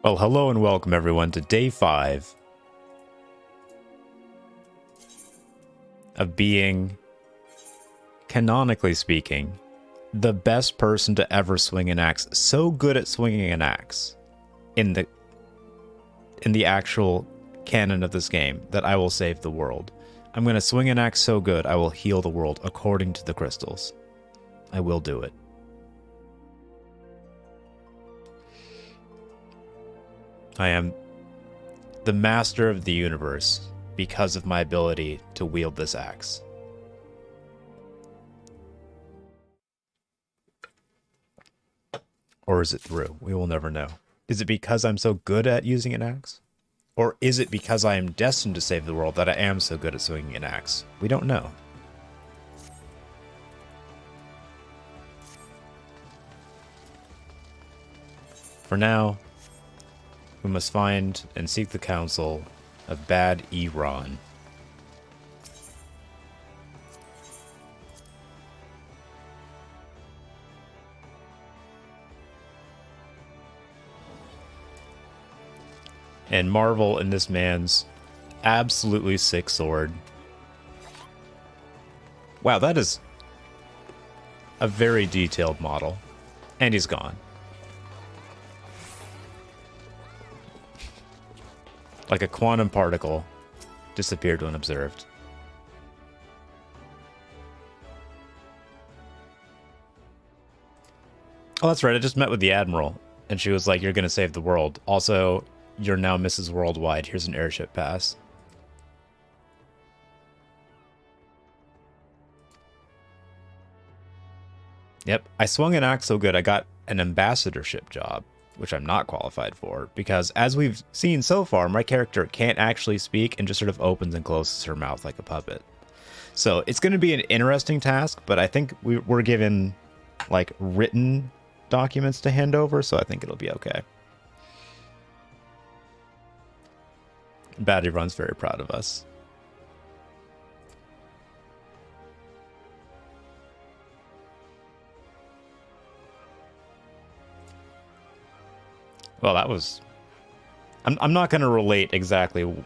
Well, hello and welcome everyone to day 5 of being, canonically speaking, the best person to ever swing an axe. So good at swinging an axe in the actual canon of this game that I will save the world. I'm going to swing an axe so good I will heal the world according to the crystals. I will do it. I am the master of the universe because of my ability to wield this axe. Or is it through? We will never know. Is it because I'm so good at using an axe? Or is it because I am destined to save the world that I am so good at swinging an axe? We don't know. For now, we must find and seek the counsel of Bad Iran. And marvel in this man's absolutely sick sword. Wow, that is a very detailed model. And he's gone. Like a quantum particle, disappeared when observed. Oh, that's right. I just met with the Admiral, and she was like, you're going to save the world. Also, you're now Mrs. Worldwide. Here's an airship pass. Yep, I swung an axe so good I got an ambassadorship job, which I'm not qualified for, because as we've seen so far, my character can't actually speak and just sort of opens and closes her mouth like a puppet. So it's going to be an interesting task, but I think we're given like written documents to hand over, so I think it'll be okay. Batty Run's very proud of us. Well, that was... I'm not going to relate exactly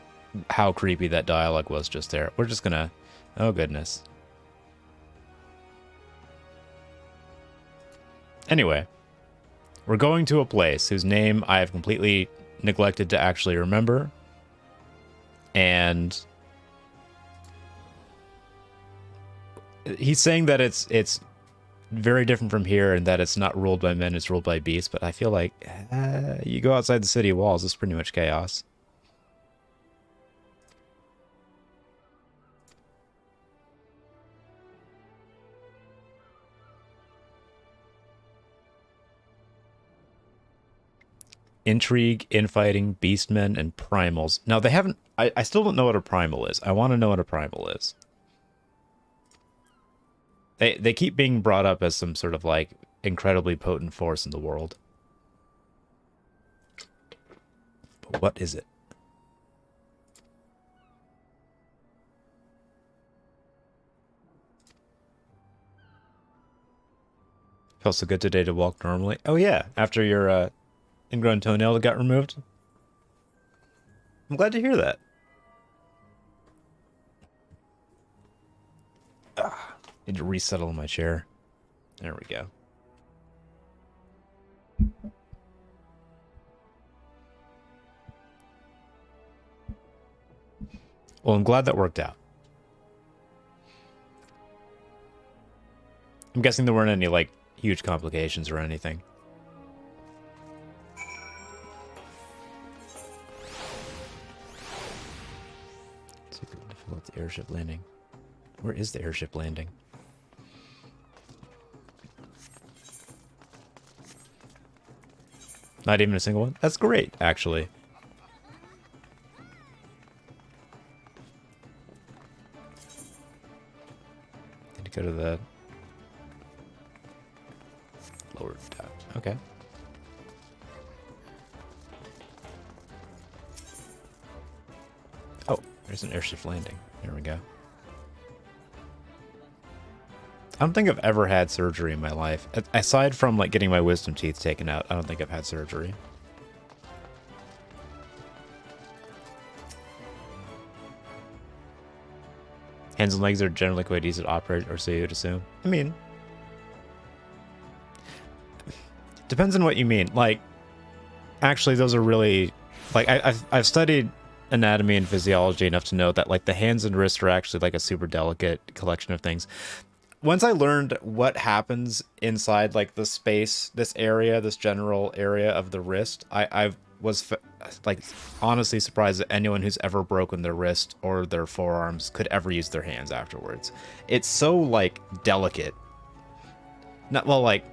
how creepy that dialogue was just there. We're just going to... Oh, goodness. Anyway, we're going to a place whose name I have completely neglected to actually remember. And... he's saying that it's very different from here and that it's not ruled by men, it's ruled by beasts, but I feel like you go outside the city walls, it's pretty much chaos. Intrigue, infighting, beastmen, and primals. Now they haven't... I still don't know what a primal is. I want to know what a primal is. They keep being brought up as some sort of, like, incredibly potent force in the world. But what is it? Felt so good today to walk normally. Oh yeah, after your ingrown toenail got removed. I'm glad to hear that. Need to resettle my chair. There we go. Well, I'm glad that worked out. I'm guessing there weren't any, like, huge complications or anything. Let's see if we can fill out the airship landing. Where is the airship landing? Not even a single one? That's great, actually. Need to go to the lower tab. Okay. Oh, there's an airship landing. There we go. I don't think I've ever had surgery in my life. Aside from, like, getting my wisdom teeth taken out, I don't think I've had surgery. Hands and legs are generally quite easy to operate, or so you'd assume. I mean, depends on what you mean. Like, actually, those are really, like, I've studied anatomy and physiology enough to know that, like, the hands and wrists are actually like a super delicate collection of things. Once I learned what happens inside, like, the space, this area, this general area of the wrist, I was like honestly surprised that anyone who's ever broken their wrist or their forearms could ever use their hands afterwards. It's so, like, delicate. Not, well, like,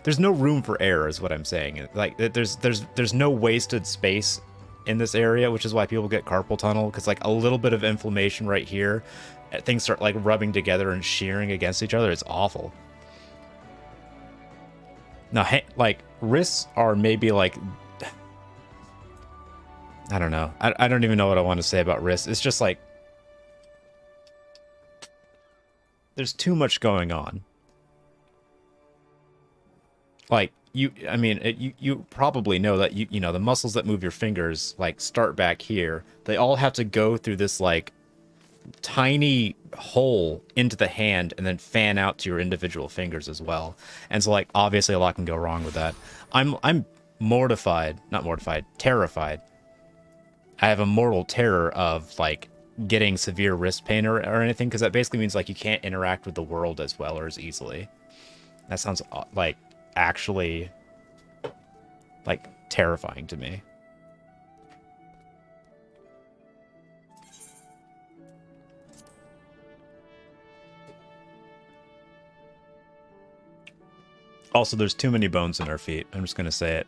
there's no room for error is what I'm saying. Like, there's no wasted space in this area, which is why people get carpal tunnel, because, like, a little bit of inflammation right here, things start, like, rubbing together and shearing against each other. It's awful. Now, like, wrists are maybe, like, I don't know. I don't even know what I want to say about wrists. It's just like, there's too much going on. Like, I mean, you probably know that, you know, the muscles that move your fingers, like, start back here. They all have to go through this, like, tiny hole into the hand and then fan out to your individual fingers as well. And so, like, obviously a lot can go wrong with that. I'm mortified, not mortified, terrified. I have a mortal terror of, like, getting severe wrist pain or anything, because that basically means, like, you can't interact with the world as well or as easily. That sounds, like, actually, like, terrifying to me. Also, there's too many bones in our feet. I'm just gonna say it.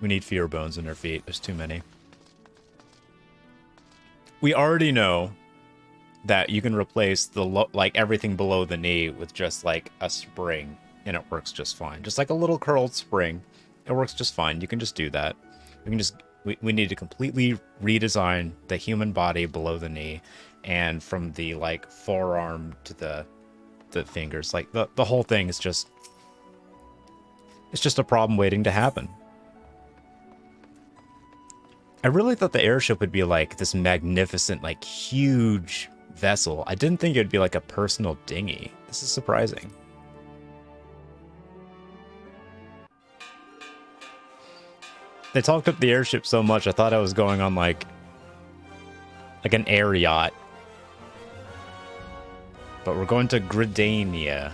We need fewer bones in our feet. There's too many. We already know that you can replace the like everything below the knee with just, like, a spring, and it works just fine. Just like a little curled spring, it works just fine. You can just do that. We can just we need to completely redesign the human body below the knee, and from the, like, forearm to the fingers. Like, the whole thing is just, it's just a problem waiting to happen. I really thought the airship would be, like, this magnificent, like, huge vessel. I didn't think it would be, like, a personal dinghy. This is surprising. They talked up the airship so much, I thought I was going on, like an air yacht. But we're going to Gridania.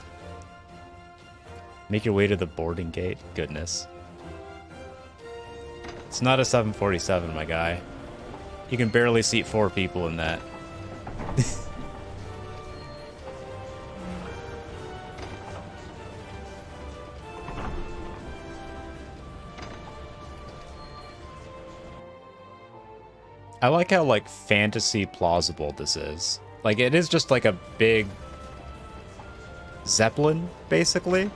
Make your way to the boarding gate. Goodness. It's not a 747, my guy. You can barely seat 4 people in that. I like how, like, fantasy plausible this is. Like, it is just like a big Zeppelin, basically.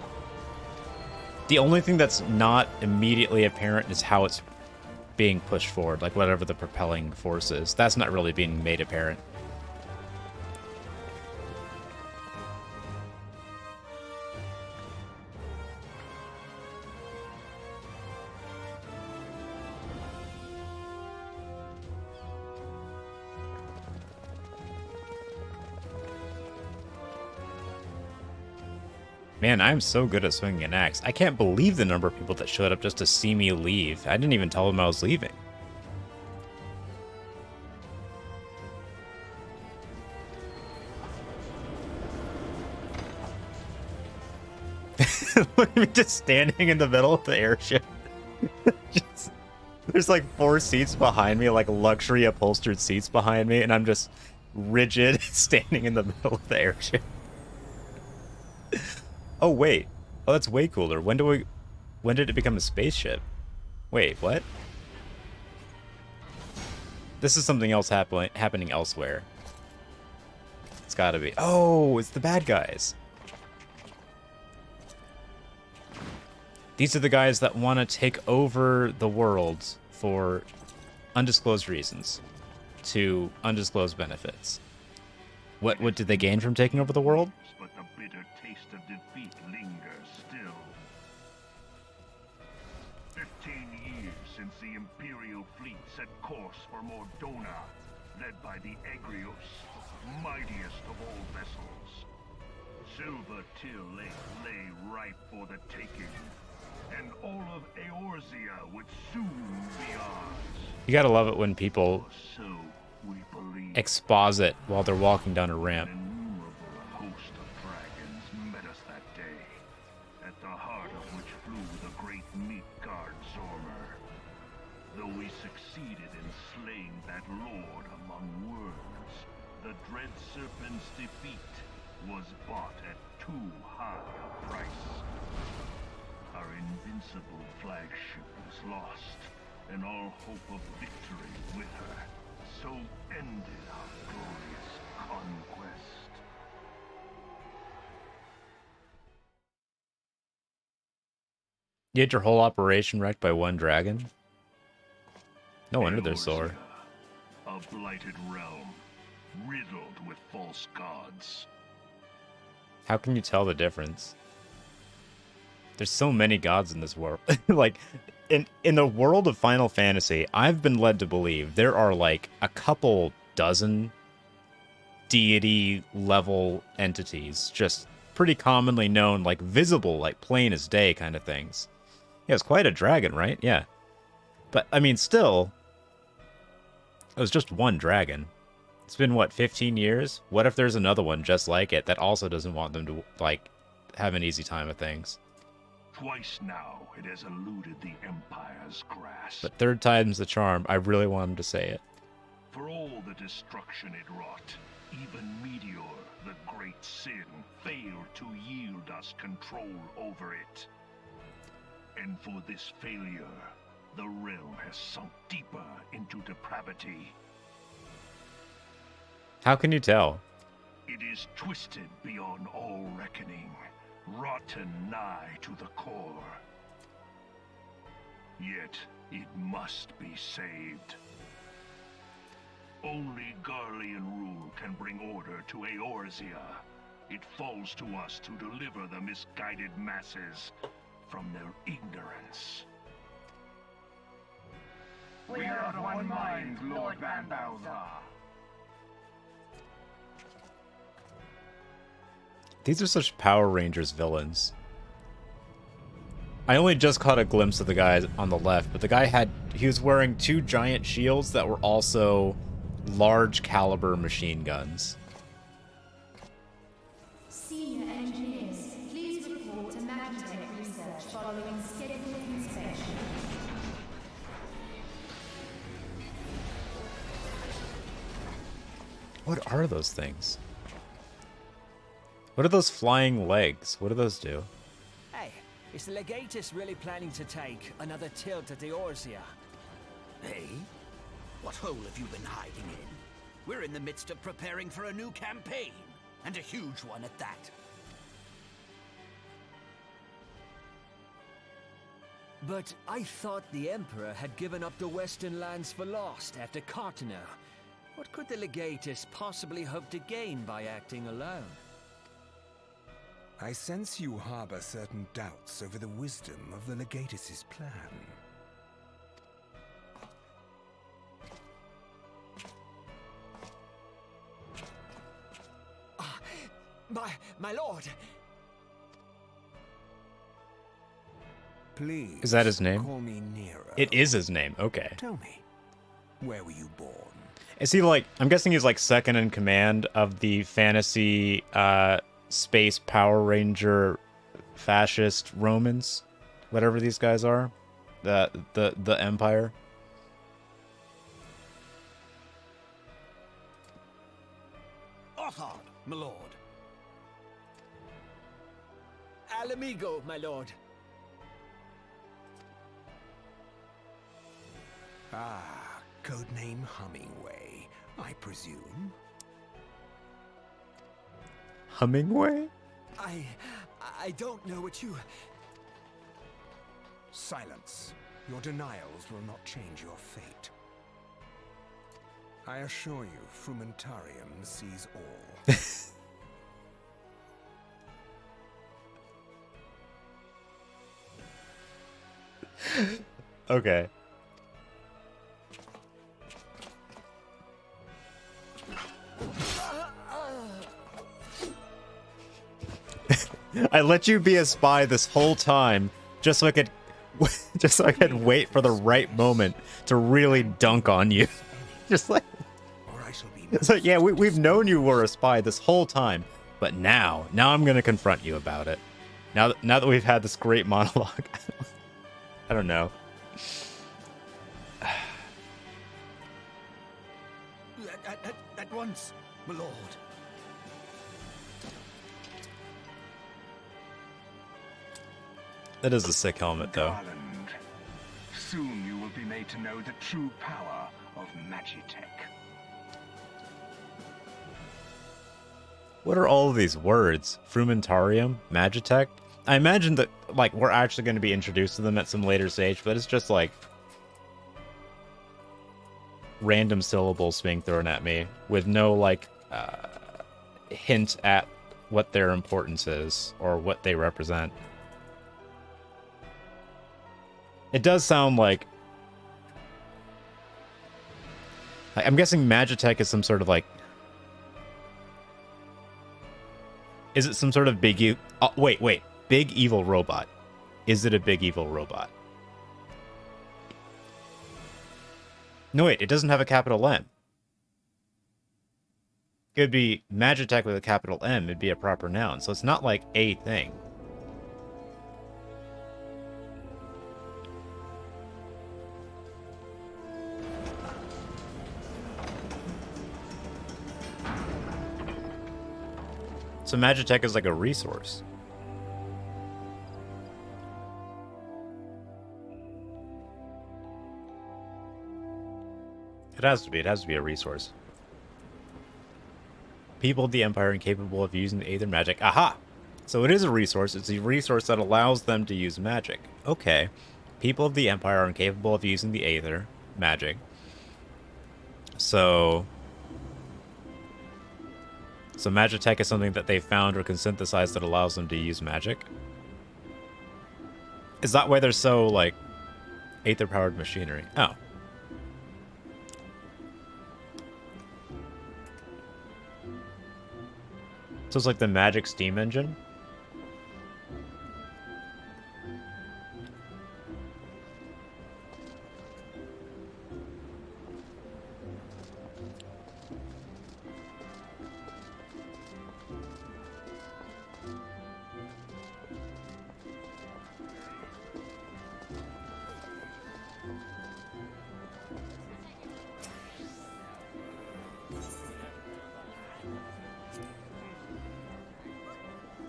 The only thing that's not immediately apparent is how it's being pushed forward, like whatever the propelling force is. That's not really being made apparent. Man, I'm so good at swinging an axe. I can't believe the number of people that showed up just to see me leave. I didn't even tell them I was leaving. Look at me just standing in the middle of the airship. There's like 4 seats behind me, like luxury upholstered seats behind me, and I'm just rigid standing in the middle of the airship. Oh, wait. Oh, that's way cooler. When did it become a spaceship? Wait, what? This is something else happening elsewhere. It's gotta be. Oh, it's the bad guys. These are the guys that want to take over the world for undisclosed reasons, to undisclosed benefits. What did they gain from taking over the world? But the bitter taste of defeat lingers still. 15 years since the Imperial fleet set course for Mordona. led by the Egrios, mightiest of all vessels. Silver Till Lake lay ripe for the taking, and all of Eorzea would soon be ours. You gotta love it when people So we believe. exposit while they're walking down a ramp. An innumerable host of dragons met us that day, at the heart of which flew the great Midgard Zormer. Though we succeeded in slaying that lord among worms, the dread serpent's defeat was bought at too high a price. Our invincible flagship was lost, and all hope of victory with her. So ended our glorious conquest. You had your whole operation wrecked by one dragon? No wonder they're sore. A blighted realm, riddled with false gods. How can you tell the difference? There's so many gods in this world. Like, in the world of Final Fantasy, I've been led to believe there are like a couple dozen deity level entities, just pretty commonly known, like visible, like plain as day kind of things. Yeah, it's quite a dragon, right? Yeah. But, I mean, still, it was just one dragon. It's been, what, 15 years? What if there's another one just like it that also doesn't want them to, like, have an easy time of things? Twice now it has eluded the Empire's grasp. But third time's the charm. I really want him to say it. For all the destruction it wrought, even Meteor, the great sin, failed to yield us control over it. And for this failure, the realm has sunk deeper into depravity. How can you tell? It is twisted beyond all reckoning, rotten nigh to the core. Yet it must be saved. Only Garlean rule can bring order to Eorzea. It falls to us to deliver the misguided masses from their ignorance. We are of one mind, Lord Van Balthar. These are such Power Rangers villains. I only just caught a glimpse of the guy on the left, but the guy he was wearing two giant shields that were also large caliber machine guns. Senior engineers, please report to Magitech research following scheduled inspection. What are those things? What are those flying legs? What do those do? Hey, is the Legatus really planning to take another tilt at Eorzea? Hey? What hole have you been hiding in? We're in the midst of preparing for a new campaign, and a huge one at that. But I thought the Emperor had given up the Western lands for lost after Cartano. What could the Legatus possibly hope to gain by acting alone? I sense you harbor certain doubts over the wisdom of the Legatus's plan. My lord! Please. Is that his name? Call me Nero. It is his name. Okay. Tell me, where were you born? Is he like? I'm guessing he's like second in command of the fantasy space Power Ranger fascist Romans, whatever these guys are, the Empire. Othard, my lord. Al amigo, my lord. Ah, codename Hummingway, I presume. Hummingway? I don't know what you... Silence. Your denials will not change your fate. I assure you, Frumentarium sees all. Okay. I let you be a spy this whole time just so I could wait for the right moment to really dunk on you. Just like Or I shall be it's like, yeah, we've known you were a spy this whole time, but now I'm gonna confront you about it. Now that we've had this great monologue, I don't know. At once, my lord. That is a sick helmet, though. Garland, soon you will be made to know the true power of Magitech. What are all of these words? Frumentarium? Magitech? I imagine that, like, we're actually going to be introduced to them at some later stage, but it's just, like, random syllables being thrown at me with no, like, hint at what their importance is or what they represent. It does sound like... I'm guessing Magitech is some sort of, like... Is it some sort of big... wait. Big evil robot. Is it a big evil robot? No, wait. It doesn't have a capital M. It would be Magitech with a capital M. It'd be a proper noun. So it's not like a thing. So Magitech is like a resource. It has to be. It has to be a resource. People of the Empire incapable of using the Aether magic. Aha! So it is a resource. It's a resource that allows them to use magic. Okay. People of the Empire are incapable of using the Aether magic. So Magitech is something that they found or can synthesize that allows them to use magic? Is that why they're so, like, Aether-powered machinery? Oh. So it's like the magic steam engine?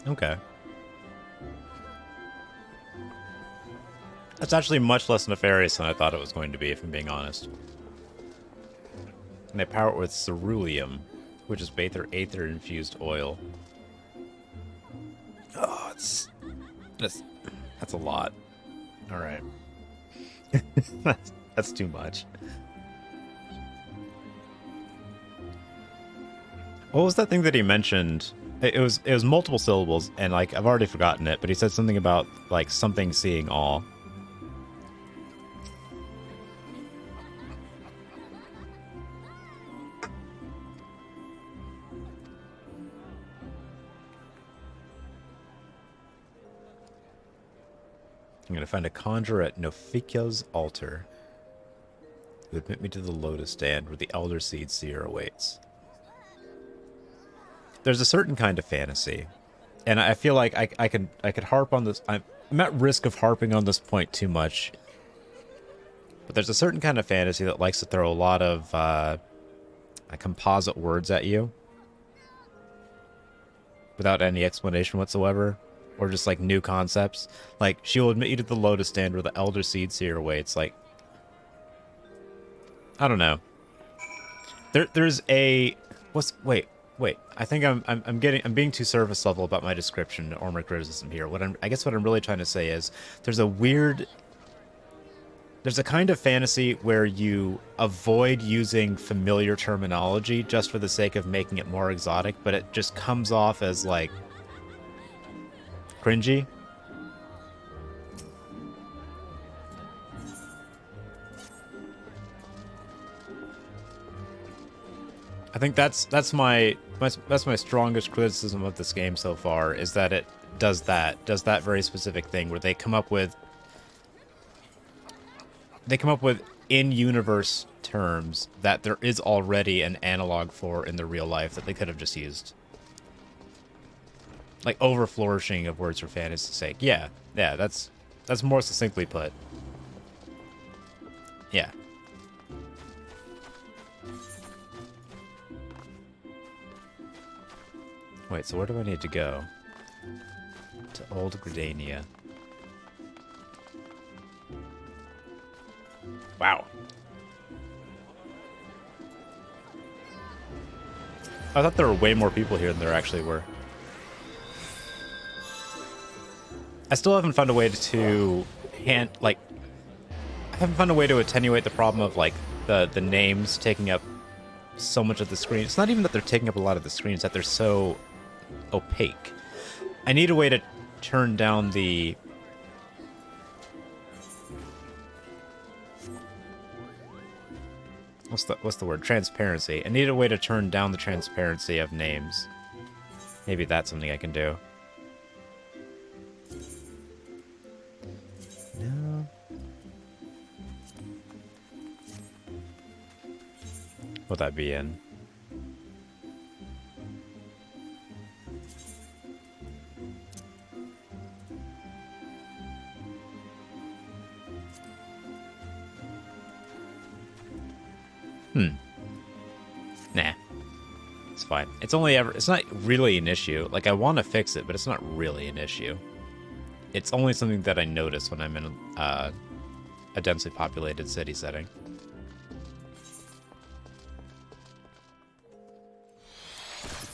Okay. That's actually much less nefarious than I thought it was going to be, if I'm being honest. And they power it with ceruleum, which is Aether-infused oil. Oh, that's a lot. All right. that's too much. What was that thing that he mentioned? It was multiple syllables, and like I've already forgotten it, but he said something about like something seeing all. I'm gonna find a conjurer at Nofikya's altar who admit me to the lotus stand where the elder seed seer awaits. There's a certain kind of fantasy, and I feel like I could harp on this. I'm at risk of harping on this point too much, but there's a certain kind of fantasy that likes to throw a lot of composite words at you without any explanation whatsoever, or just like new concepts. Like, she will admit you to the lotus stand where the elder seed seer awaits. Like, I don't know. There's a wait. I think I'm being too surface level about my description or my criticism here. I guess what I'm really trying to say is there's a kind of fantasy where you avoid using familiar terminology just for the sake of making it more exotic, but it just comes off as like cringy. I think that's my strongest criticism of this game so far, is that does that very specific thing where they come up with in-universe terms that there is already an analog for in the real life that they could have just used. Like over-flourishing of words for fantasy's sake. Yeah, that's more succinctly put. Yeah. Wait, so where do I need to go? To Old Gridania. Wow. I thought there were way more people here than there actually were. I still haven't found a way to I haven't found a way to attenuate the problem of like the names taking up so much of the screen. It's not even that they're taking up a lot of the screen, it's that they're so opaque. I need a way to turn down the what's the word? Transparency. I need a way to turn down the transparency of names. Maybe that's something I can do. No. Will that be in? Nah. It's fine. It's not really an issue. Like, I want to fix it, but it's not really an issue. It's only something that I notice when I'm in a densely populated city setting.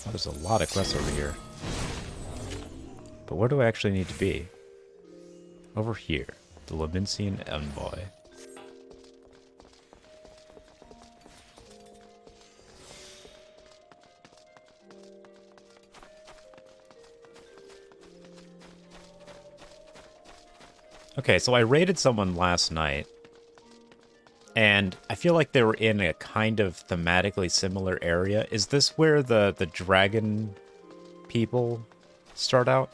Oh, there's a lot of quests over here. But where do I actually need to be? Over here. The Labincian Envoy. Okay, so I raided someone last night, and I feel like they were in a kind of thematically similar area. Is this where the dragon people start out?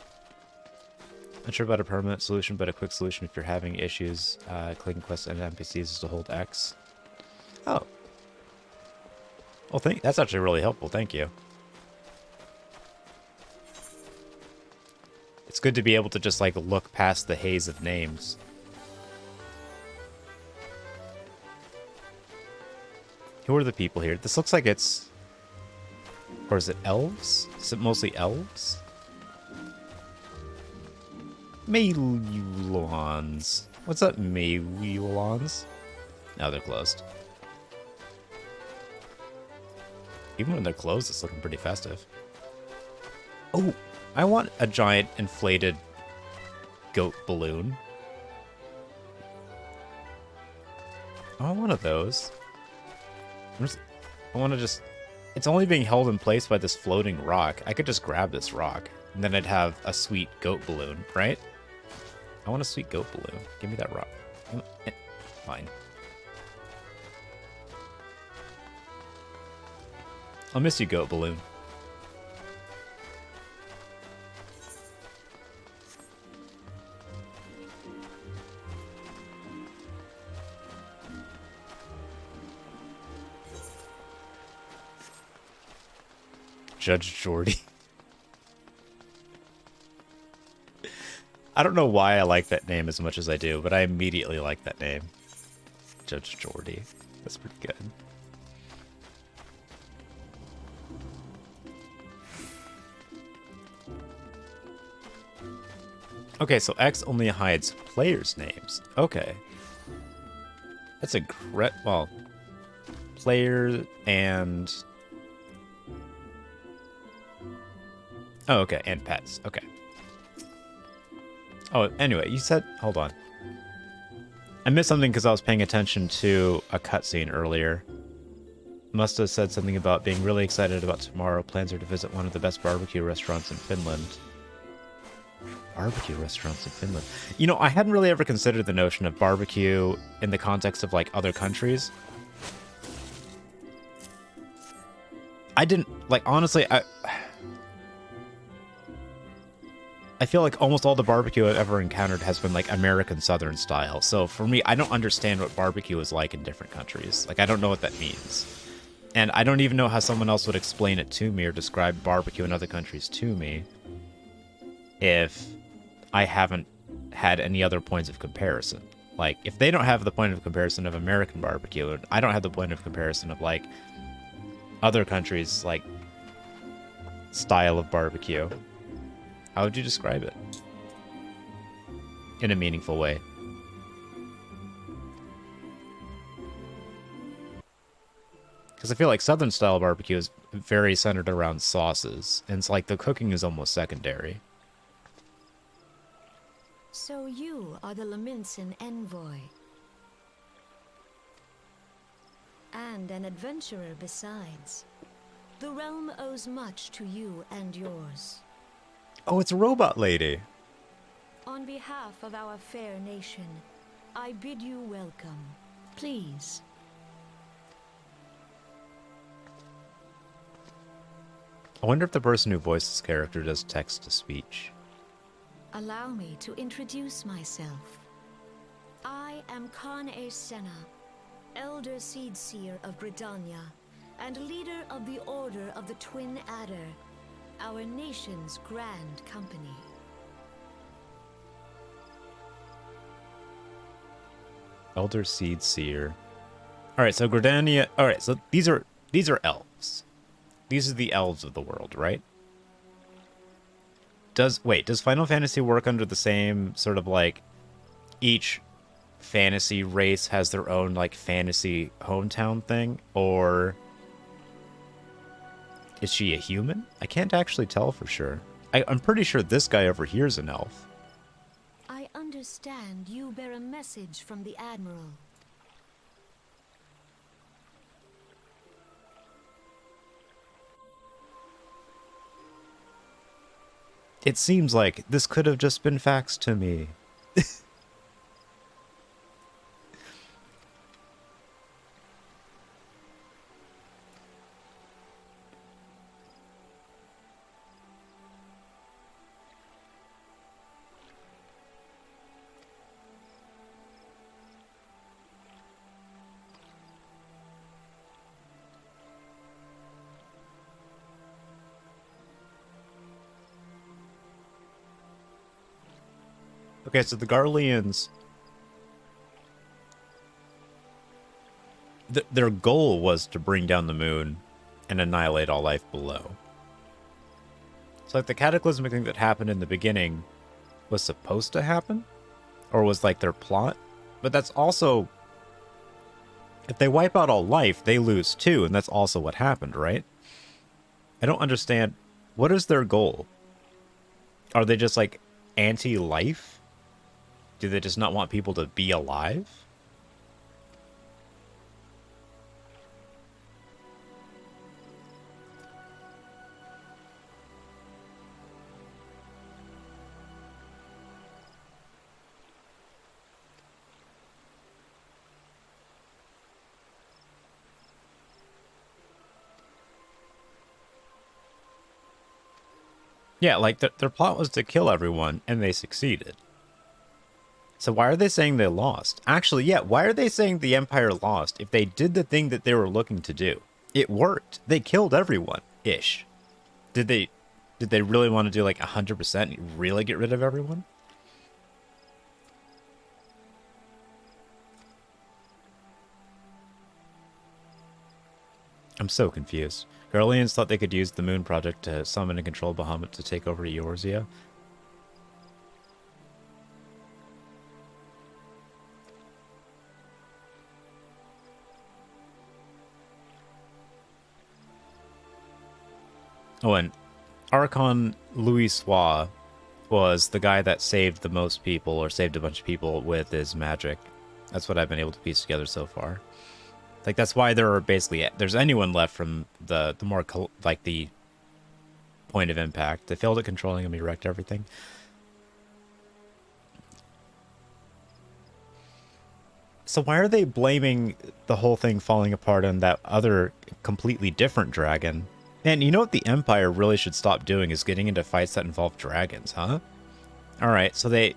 Not sure about a permanent solution, but a quick solution if you're having issues clicking quests and NPCs is to hold X. Oh. Well, that's actually really helpful. Thank you. It's good to be able to just, like, look past the haze of names. Who are the people here? This looks like it's... Or is it elves? Is it mostly elves? Meulons. What's up, Meulons? No, they're closed. Even when they're closed, it's looking pretty festive. Oh! I want a giant inflated goat balloon. I want one of those. I want to just... It's only being held in place by this floating rock. I could just grab this rock, and then I'd have a sweet goat balloon, right? I want a sweet goat balloon. Give me that rock. Fine. I'll miss you, goat balloon. Judge Jordy. I don't know why I like that name as much as I do, but I immediately like that name. Judge Jordy. That's pretty good. Okay, so X only hides players' names. Okay. That's a great... Well, player and... Oh, okay, and pets. Okay. Oh, anyway, you said... Hold on. I missed something because I was paying attention to a cutscene earlier. Must have said something about being really excited about tomorrow. Plans are to visit one of the best barbecue restaurants in Finland. Barbecue restaurants in Finland. You know, I hadn't really ever considered the notion of barbecue in the context of, like, other countries. I didn't... Like, honestly, I feel like almost all the barbecue I've ever encountered has been like American Southern style. So for me, I don't understand what barbecue is like in different countries. Like, I don't know what that means. And I don't even know how someone else would explain it to me or describe barbecue in other countries to me if I haven't had any other points of comparison. Like, if they don't have the point of comparison of American barbecue, I don't have the point of comparison of, like, other countries, like, style of barbecue. How would you describe it? In a meaningful way. Because I feel like Southern style barbecue is very centered around sauces, and it's like the cooking is almost secondary. So you are the Laminson envoy. And an adventurer besides. The realm owes much to you and yours. Oh, it's a robot lady. On behalf of our fair nation, I bid you welcome. Please. I wonder if the person who voiced this character does text-to-speech. Allow me to introduce myself. I am Khan-e Senna, Elder Seedseer of Gridania, and leader of the Order of the Twin Adder, our nation's grand company. Elder Seedseer. Alright, so Gridania... Alright, so these are elves. These are the elves of the world, right? Does Final Fantasy work under the same sort of like each fantasy race has their own like fantasy hometown thing, or is she a human? I can't actually tell for sure. I'm pretty sure this guy over here is an elf. I understand you bear a message from the Admiral. It seems like this could have just been faxed to me. Okay, so the Garleans, their goal was to bring down the moon and annihilate all life below. So like the cataclysmic thing that happened in the beginning was supposed to happen, or was like their plot, but that's also, if they wipe out all life, they lose too, and that's also what happened, right? I don't understand, what is their goal? Are they just like anti-life? Do they just not want people to be alive? Yeah, like their plot was to kill everyone, and they succeeded. So why are they saying they lost? Actually, yeah, why are they saying the Empire lost if they did the thing that they were looking to do? It worked. They killed everyone-ish. Did they really want to do like 100% and really get rid of everyone? I'm so confused. Garleans thought they could use the Moon Project to summon and control Bahamut to take over Eorzea. Oh, and Archon Louisoix was the guy that saved the most people, or saved a bunch of people with his magic. That's what I've been able to piece together so far. Like, that's why there are basically, there's anyone left from the more, like, the point of impact. They failed at controlling him, he wrecked everything. So why are they blaming the whole thing falling apart on that other completely different dragon? And you know what the Empire really should stop doing is getting into fights that involve dragons, huh? All right, so they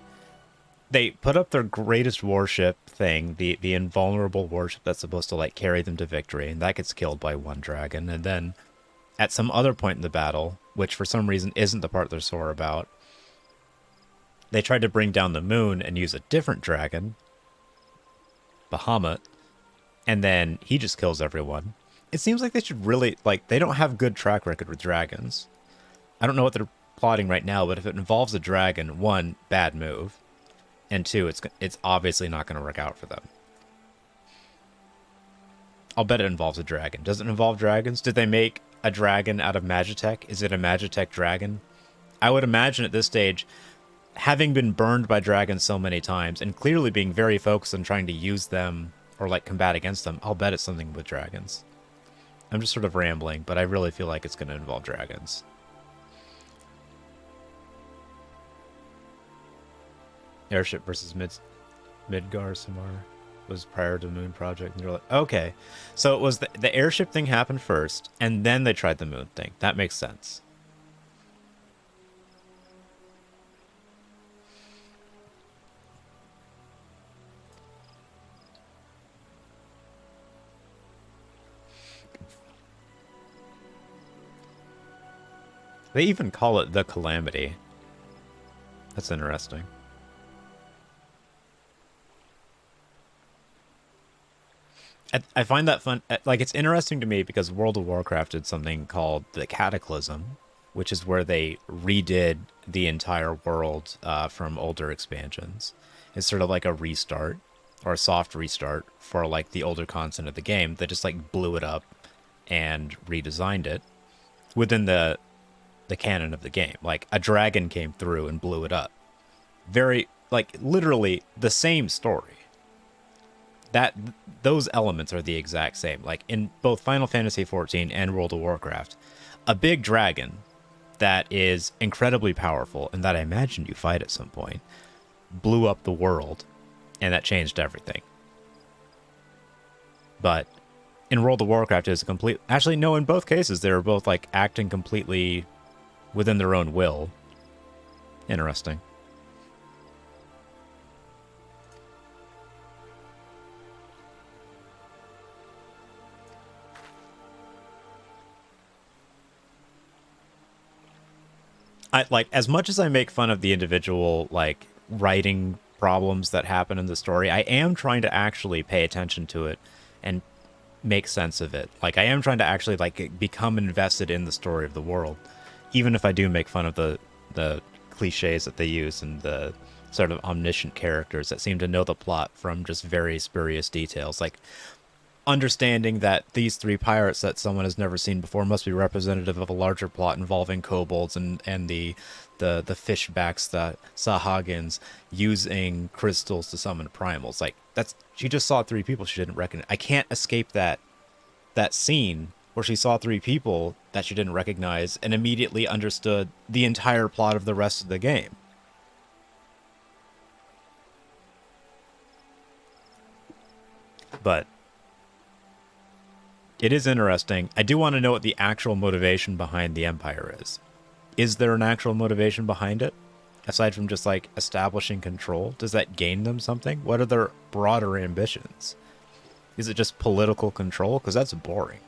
put up their greatest warship thing, the invulnerable warship that's supposed to like carry them to victory, and that gets killed by one dragon. And then at some other point in the battle, which for some reason isn't the part they're sore about, they tried to bring down the moon and use a different dragon, Bahamut, and then he just kills everyone. It seems like they should really, like, they don't have good track record with dragons. I don't know what they're plotting right now, but if it involves a dragon, one, bad move, and two, it's obviously not going to work out for them. I'll bet it involves a dragon. Does it involve dragons? Did they make a dragon out of Magitech? Is it a Magitech dragon? I would imagine at this stage, having been burned by dragons so many times and clearly being very focused on trying to use them or like combat against them, I'll bet it's something with dragons. I'm just sort of rambling, but I really feel like it's going to involve dragons. Airship versus Midgar Samar was prior to the moon project. And they're like, okay, so it was the airship thing happened first, and then they tried the moon thing. That makes sense. They even call it the Calamity. That's interesting. I find that fun. Like, it's interesting to me because World of Warcraft did something called the Cataclysm, which is where they redid the entire world from older expansions. It's sort of like a restart or a soft restart for like the older content of the game. They just like blew it up and redesigned it within the canon of the game. Like a dragon came through and blew it up. Very, like, literally the same story. Those elements are the exact same. Like in both Final Fantasy XIV and World of Warcraft, a big dragon that is incredibly powerful and that I imagine you fight at some point blew up the world, and that changed everything. But in World of Warcraft, it's a complete... Actually, no, in both cases, they were both like acting completely within their own will. Interesting. Like, as much as I make fun of the individual, like, writing problems that happen in the story, I am trying to actually pay attention to it and make sense of it. Like, I am trying to actually, like, become invested in the story of the world, even if I do make fun of the cliches that they use and the sort of omniscient characters that seem to know the plot from just very spurious details. Like, understanding that these three pirates that someone has never seen before must be representative of a larger plot involving kobolds and the fishbacks, the Sahagins, using crystals to summon primals. Like, that's... She just saw three people she didn't recognize. I can't escape that scene where she saw three people that she didn't recognize and immediately understood the entire plot of the rest of the game. But it is interesting. I do want to know what the actual motivation behind the Empire is. Is there an actual motivation behind it? Aside from just, like, establishing control? Does that gain them something? What are their broader ambitions? Is it just political control? Because that's boring.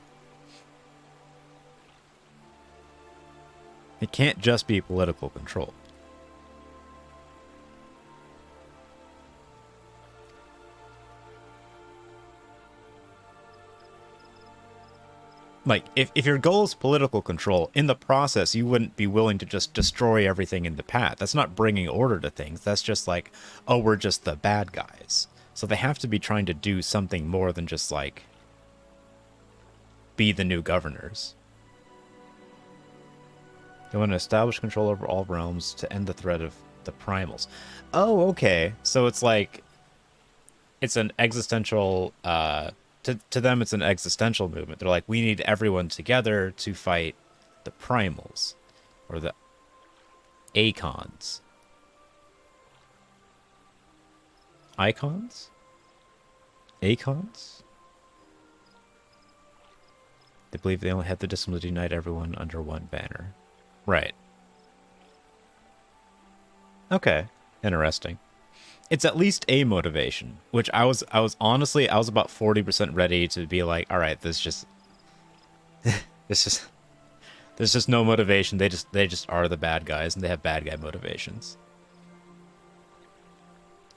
It can't just be political control. Like, if your goal is political control, in the process, you wouldn't be willing to just destroy everything in the path. That's not bringing order to things. That's just like, oh, we're just the bad guys. So they have to be trying to do something more than just, like, be the new governors. They want to establish control over all realms to end the threat of the primals. Oh, okay. So it's like, it's an existential... To them, it's an existential movement. They're like, we need everyone together to fight the primals, or the Acons. Icons? Acons? They believe they only have the discipline to unite everyone under one banner. Right. Okay, interesting. It's at least a motivation, which I was honestly, I was about 40% ready to be like, all right, this just, this just, there's just no motivation. They just are the bad guys, and they have bad guy motivations.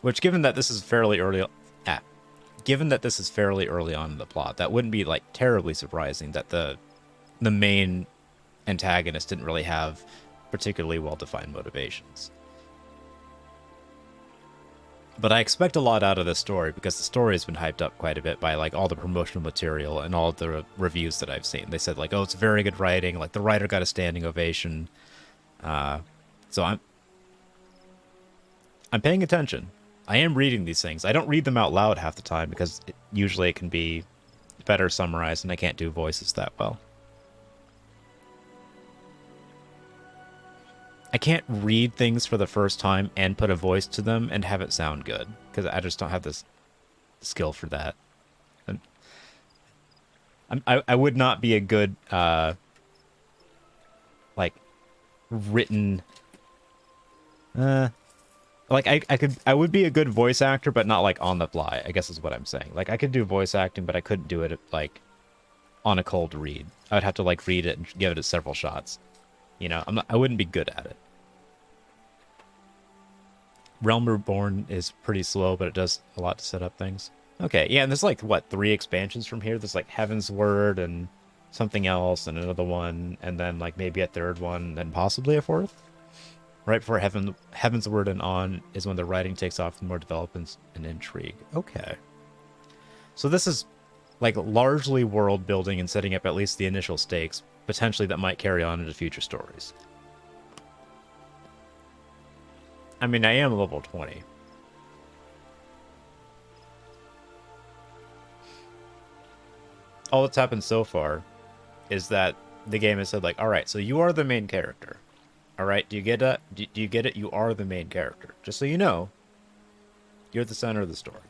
Which, given that this is fairly early, given that this is fairly early on in the plot, that wouldn't be like terribly surprising that the main antagonist didn't really have particularly well-defined motivations. But I expect a lot out of this story because the story has been hyped up quite a bit by like all the promotional material and all the reviews that I've seen. They said like, oh, it's very good writing. Like the writer got a standing ovation. So I'm paying attention. I am reading these things. I don't read them out loud half the time because usually it can be better summarized and I can't do voices that well. I can't read things for the first time and put a voice to them and have it sound good because I just don't have this skill for that. And I would not be a good like written like I would be a good voice actor, but not like on the fly, I guess is what I'm saying. Like I could do voice acting, but I couldn't do it like on a cold read. I would have to like read it and give it several shots. You know, I wouldn't be good at it. Realm Reborn is pretty slow, but it does a lot to set up things. Okay, yeah, and there's like, what, 3 expansions from here? There's like Heaven's Word and something else and another one, and then like maybe a third one, and possibly a fourth? Right before Heaven's Word and on is when the writing takes off and more developments and intrigue. Okay. So this is like largely world building and setting up at least the initial stakes, potentially that might carry on into future stories. I mean, I am level 20. All that's happened so far is that the game has said, like, all right, so you are the main character. All right, do you get it? Do you get it? You are the main character. Just so you know, you're the center of the story.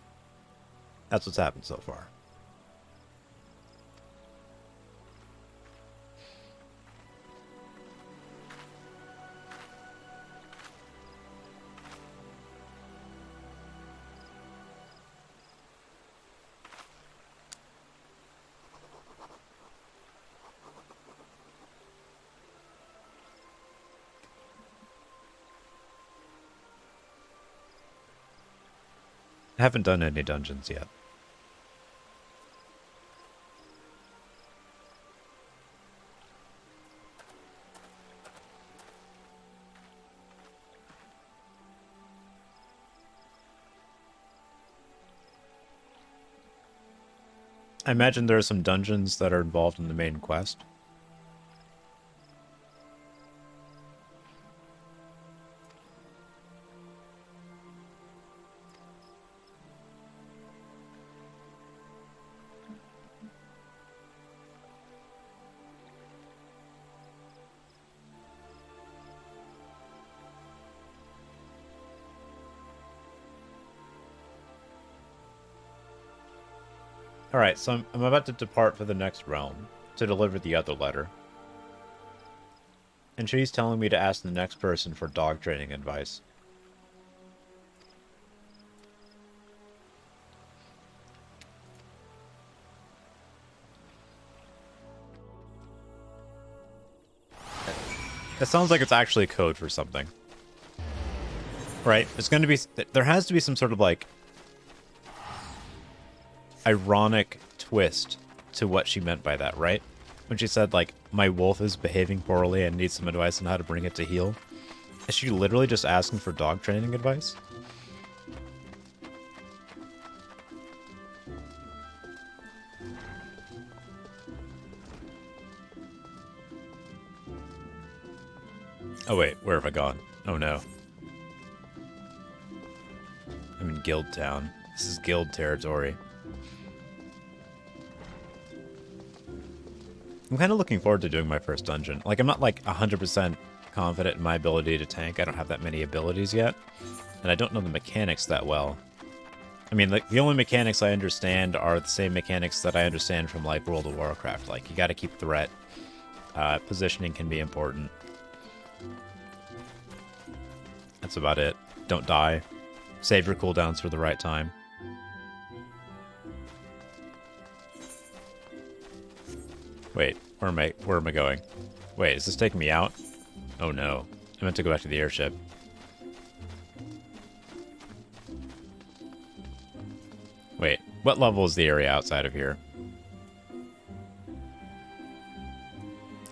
That's what's happened so far. I haven't done any dungeons yet. I imagine there are some dungeons that are involved in the main quest. Alright, so I'm about to depart for the next realm to deliver the other letter. And she's telling me to ask the next person for dog training advice. It sounds like it's actually code for something. Right? There's going to be... There has to be some sort of, like, ironic twist to what she meant by that, right? When she said, like, my wolf is behaving poorly and needs some advice on how to bring it to heel. Is she literally just asking for dog training advice? Oh wait, where have I gone? Oh no. I'm in Guild Town. This is Guild territory. I'm kind of looking forward to doing my first dungeon. Like, I'm not, like, 100% confident in my ability to tank. I don't have that many abilities yet. And I don't know the mechanics that well. I mean, like, the only mechanics I understand are the same mechanics that I understand from, like, World of Warcraft. Like, you gotta keep threat. Positioning can be important. That's about it. Don't die. Save your cooldowns for the right time. Wait, where am I going? Wait, is this taking me out? Oh no. I meant to go back to the airship. Wait, what level is the area outside of here?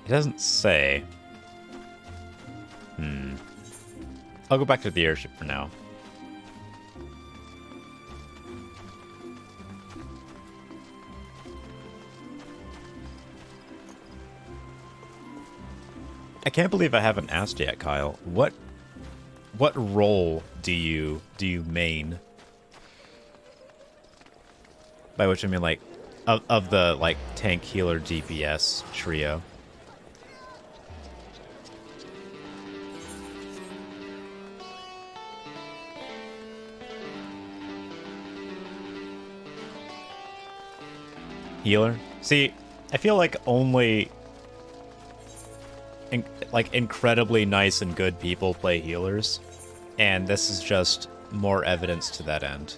It doesn't say. I'll go back to the airship for now. I can't believe I haven't asked yet, Kyle. What role do you main? By which I mean like of the like tank, healer, DPS trio. Healer? See, I feel like only like incredibly nice and good people play healers, and this is just more evidence to that end.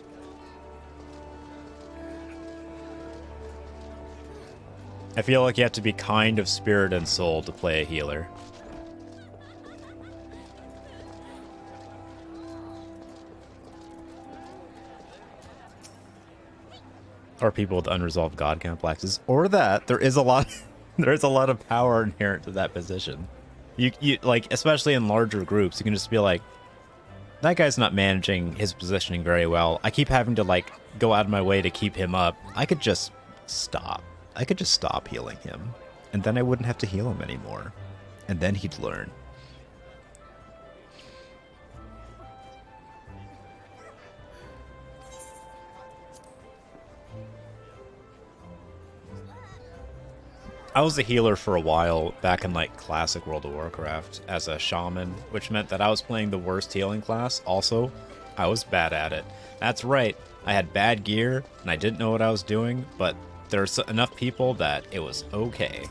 I feel like you have to be kind of spirit and soul to play a healer. Or people with unresolved god complexes, or that there is a lot of power inherent to that position. You like, especially in larger groups, you can just be like, that guy's not managing his positioning very well. I keep having to like go out of my way to keep him up. I could just stop. I could just stop healing him, and then I wouldn't have to heal him anymore, and then he'd learn. I was a healer for a while back in like classic World of Warcraft as a shaman, which meant that I was playing the worst healing class. Also, I was bad at it. That's right. I had bad gear and I didn't know what I was doing, but there's enough people that it was okay.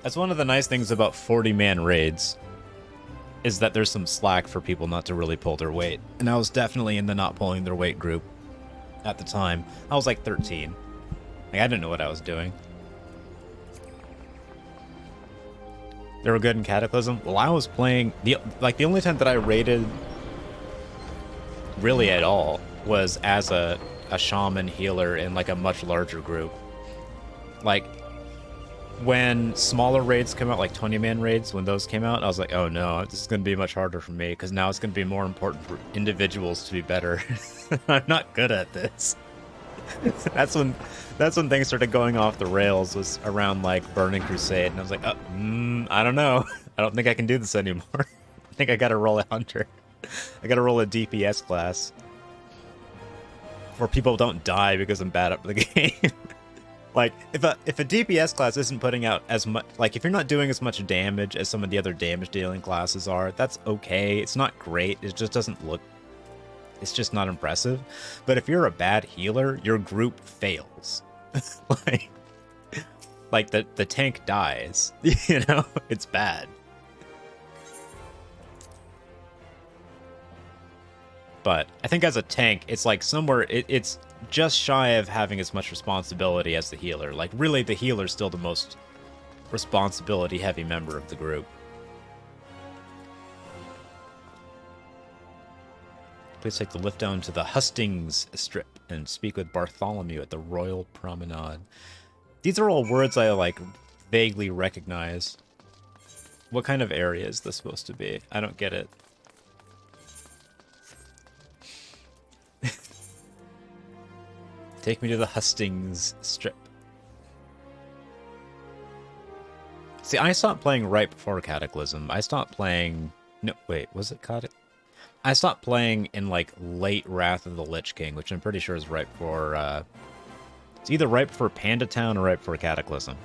That's one of the nice things about 40-man raids, is that there's some slack for people not to really pull their weight. And I was definitely in the not pulling their weight group at the time. I was like 13. Like, I didn't know what I was doing. They were good in Cataclysm. Well, I was playing the only time that I raided really at all was as a shaman healer in like a much larger group. Like when smaller raids come out, like 20-man raids, when those came out, I was like, oh no, this is going to be much harder for me because now it's going to be more important for individuals to be better. I'm not good at this. That's when things started going off the rails, was around like Burning Crusade, and I was like, oh, I don't know. I don't think I can do this anymore. I think I gotta roll a hunter. I gotta roll a DPS class. Where people don't die because I'm bad at the game. Like, if a DPS class isn't putting out as much, like if you're not doing as much damage as some of the other damage dealing classes are, that's okay. It's not great. It just doesn't look, it's just not impressive. But if you're a bad healer, your group fails. like the tank dies. You know, it's bad. But I think as a tank, it's like somewhere, it's just shy of having as much responsibility as the healer. Like, really, the healer's still the most responsibility-heavy member of the group. Please take the lift down to the Hustings Strip and speak with Bartholomew at the Royal Promenade. These are all words I, like, vaguely recognize. What kind of area is this supposed to be? I don't get it. Take me to the Hustings Strip. See, I stopped playing right before Cataclysm. I stopped playing... No, wait, was it Cataclysm? I stopped playing in, like, late Wrath of the Lich King, which I'm pretty sure is right before, it's either right before Panda Town or right before Cataclysm.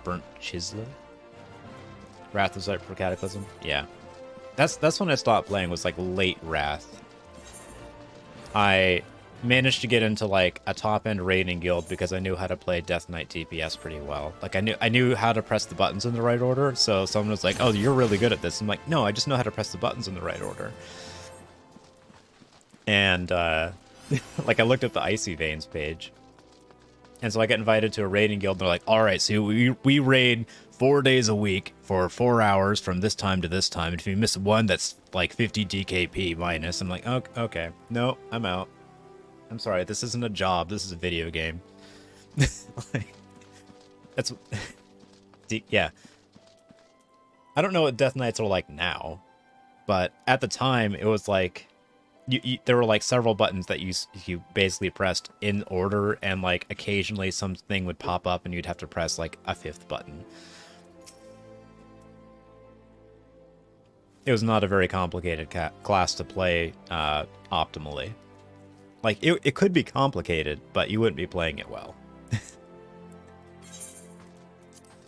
Burnt Chisler? Wrath was right before Cataclysm? Yeah. That's when I stopped playing, was, like, late Wrath. I managed to get into like a top-end raiding guild because I knew how to play Death Knight TPS pretty well. Like I knew how to press the buttons in the right order. So someone was like, "Oh, you're really good at this." I'm like, "No, I just know how to press the buttons in the right order." And like I looked at the Icy Veins page, and so I got invited to a raiding guild. And they're like, "All right, so we raid 4 days a week for 4 hours from this time to this time. And if you miss one, that's like 50 DKP minus." I'm like, "Okay, no, I'm out. I'm sorry, this isn't a job. This is a video game." Like, that's yeah. I don't know what Death Knights are like now, but at the time it was like there were like several buttons that you basically pressed in order, and like occasionally something would pop up and you'd have to press like a fifth button. It was not a very complicated class to play optimally. Like, it could be complicated, but you wouldn't be playing it well.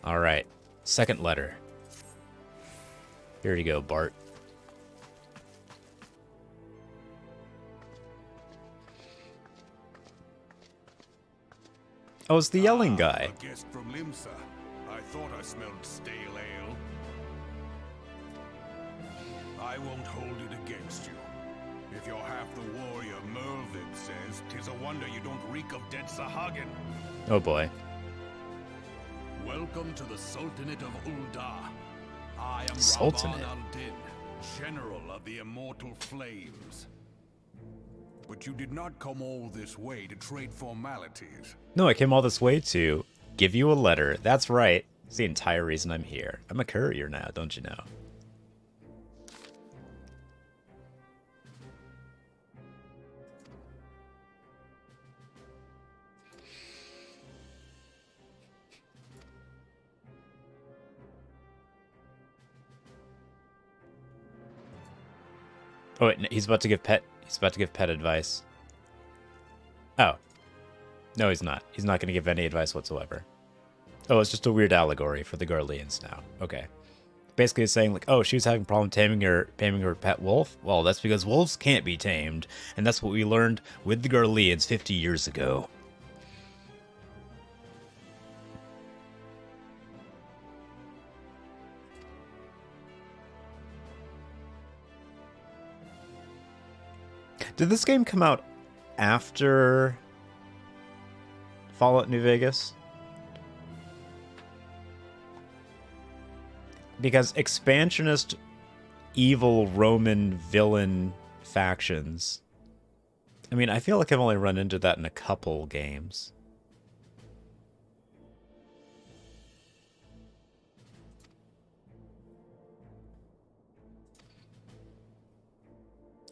Alright, second letter. Here you go, Bart. Oh, it's the yelling guy. A guest from Limsa. I thought I smelled stale ale. I won't hold it against you. If you're half the warrior Merlin says, 'tis a wonder you don't reek of dead Sahagin. Oh boy. Welcome to the Sultanate of Ul'dah. I am Sultanate? Rabban al-Din, General of the Immortal Flames. But you did not come all this way to trade formalities. No, I came all this way to give you a letter. That's right. It's the entire reason I'm here. I'm a courier now, don't you know? Oh wait, he's about to give pet. He's about to give pet advice. Oh, no, he's not. He's not going to give any advice whatsoever. Oh, it's just a weird allegory for the Garleans now. Okay, basically, it's saying like, oh, she was having a problem taming her pet wolf. Well, that's because wolves can't be tamed, and that's what we learned with the Garleans 50 years ago. Did this game come out after Fallout New Vegas? Because expansionist, evil Roman villain factions. I mean, I feel like I've only run into that in a couple games.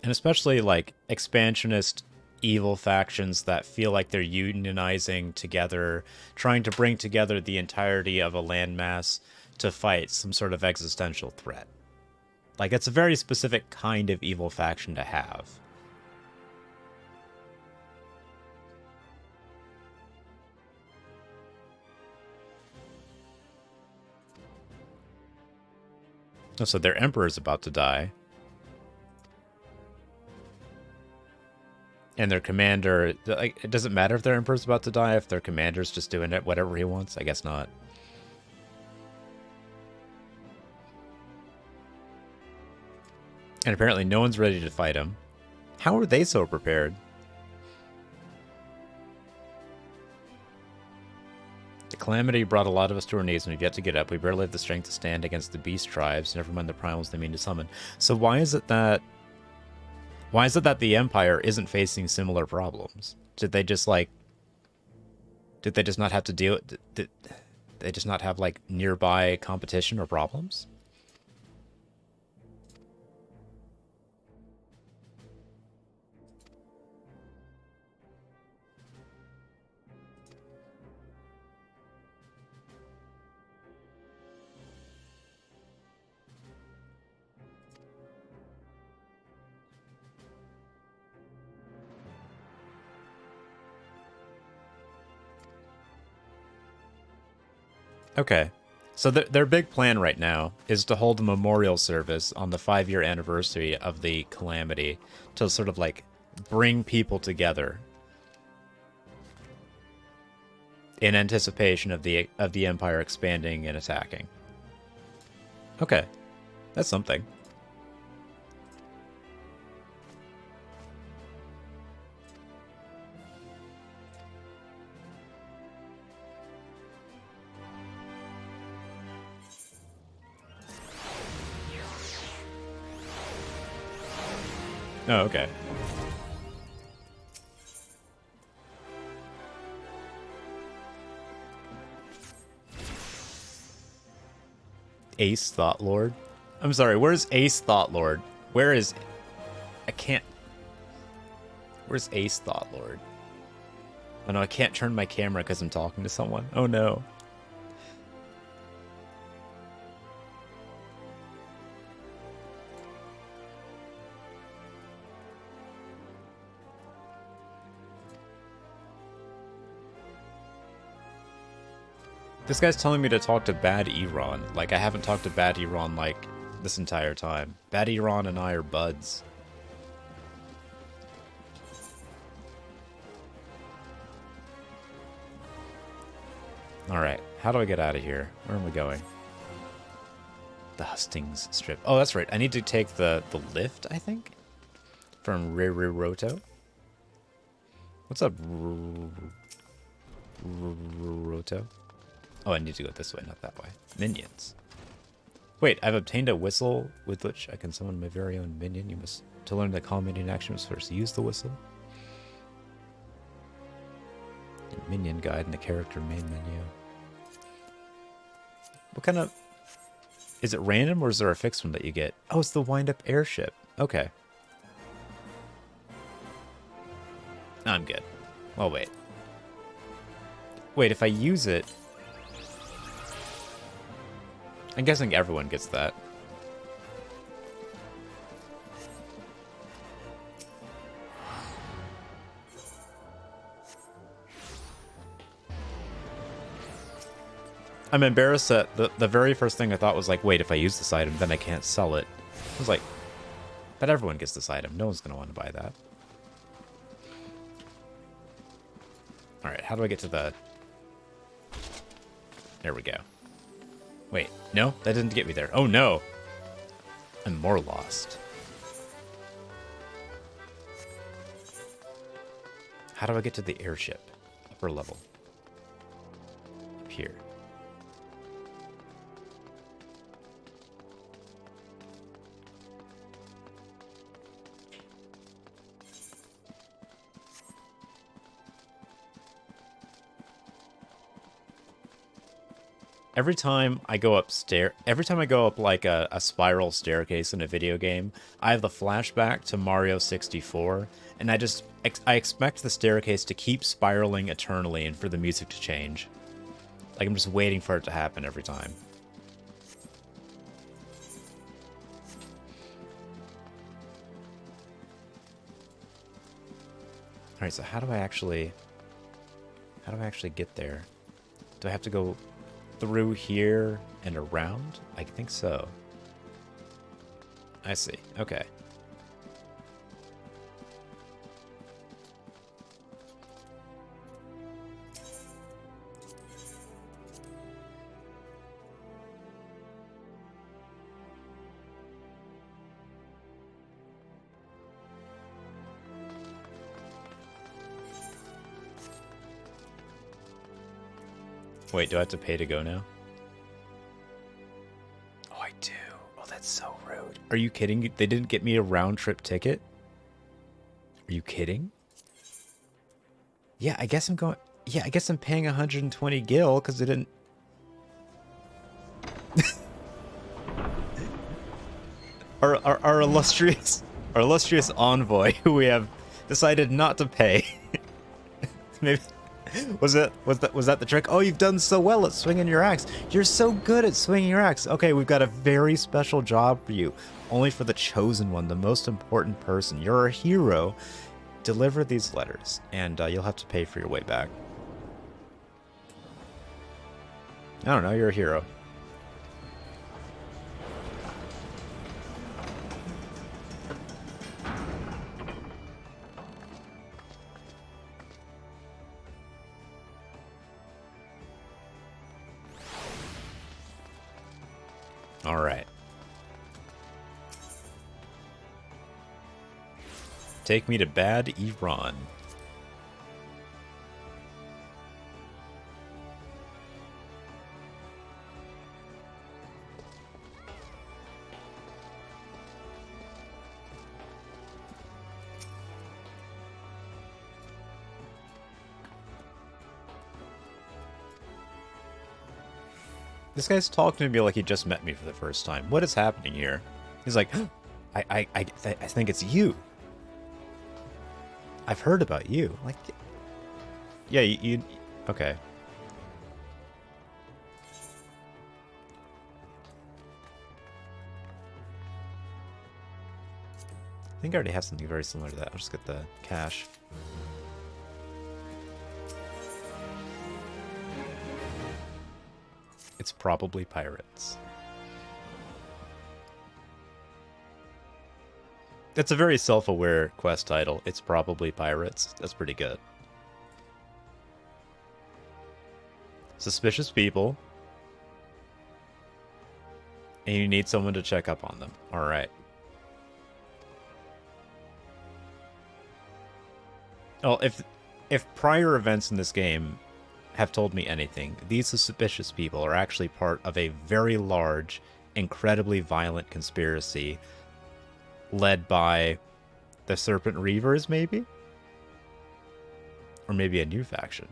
And especially like expansionist evil factions that feel like they're unionizing together, trying to bring together the entirety of a landmass to fight some sort of existential threat. Like, it's a very specific kind of evil faction to have. Oh, so their emperor's about to die. And their commander, like, it doesn't matter if their emperor's about to die, if their commander's just doing it whatever he wants. I guess not. And apparently no one's ready to fight him. How are they so prepared? The calamity brought a lot of us to our knees, and we've yet to get up. We barely have the strength to stand against the beast tribes, never mind the primals they mean to summon. So why is it that the Empire isn't facing similar problems? Did they just not have to deal? Did they just not have like nearby competition or problems? Okay, so their big plan right now is to hold a memorial service on the 5-year anniversary of the calamity to sort of like bring people together in anticipation of the Empire expanding and attacking. Okay, that's something. Oh, okay. Ace Thought Lord? I'm sorry, where's Ace Thought Lord? Where is... I can't... Where's Ace Thought Lord? Oh no, I can't turn my camera because I'm talking to someone. Oh no. This guy's telling me to talk to Bad Eron. Like, I haven't talked to Bad Eron, like, this entire time. Bad Eron and I are buds. Alright, how do I get out of here? Where am I going? The Hustings Strip. Oh, that's right. I need to take the lift, I think? From Riroto. What's up, Riroto? Oh, I need to go this way, not that way. Minions. Wait, I've obtained a whistle with which I can summon my very own minion. You must, to learn the call minion actions, first use the whistle. Your minion guide in the character main menu. What kind of... Is it random or is there a fixed one that you get? Oh, it's the wind-up airship. Okay. I'm good. Well, wait. Wait, if I use it... I'm guessing everyone gets that. I'm embarrassed that the very first thing I thought was like, wait, if I use this item, then I can't sell it. I was like, but everyone gets this item. No one's going to want to buy that. Alright, how do I get to the... There we go. Wait, no? That didn't get me there. Oh no! I'm more lost. How do I get to the airship? Upper level. Up here. Every time I go up like a spiral staircase in a video game, I have the flashback to Mario 64, and I expect the staircase to keep spiraling eternally and for the music to change. Like, I'm just waiting for it to happen every time. Alright, so how do I actually get there? Do I have to go through here and around? I think so. I see. Okay. Wait, do I have to pay to go now? Oh, I do. Oh, that's so rude. Are you kidding? They didn't get me a round-trip ticket? Are you kidding? Yeah, I guess I'm going... Yeah, I guess I'm paying 120 gil because they didn't... our illustrious envoy, who we have decided not to pay. Maybe... Was that the trick? Oh, you've done so well at swinging your axe. You're so good at swinging your axe. Okay, we've got a very special job for you. Only for the chosen one, the most important person. You're a hero. Deliver these letters, and you'll have to pay for your way back. I don't know, you're a hero. Alright. Take me to bad Iran. This guy's talking to me like he just met me for the first time. What is happening here? He's like, I think it's you. I've heard about you. Like, yeah, you okay. I think I already have something very similar to that. I'll just get the cash. It's probably pirates. It's a very self-aware quest title. It's probably pirates. That's pretty good. Suspicious people. And you need someone to check up on them. Alright. Well, if prior events in this game have told me anything, these suspicious people are actually part of a very large, incredibly violent conspiracy led by the Serpent Reavers, maybe? Or maybe a new faction.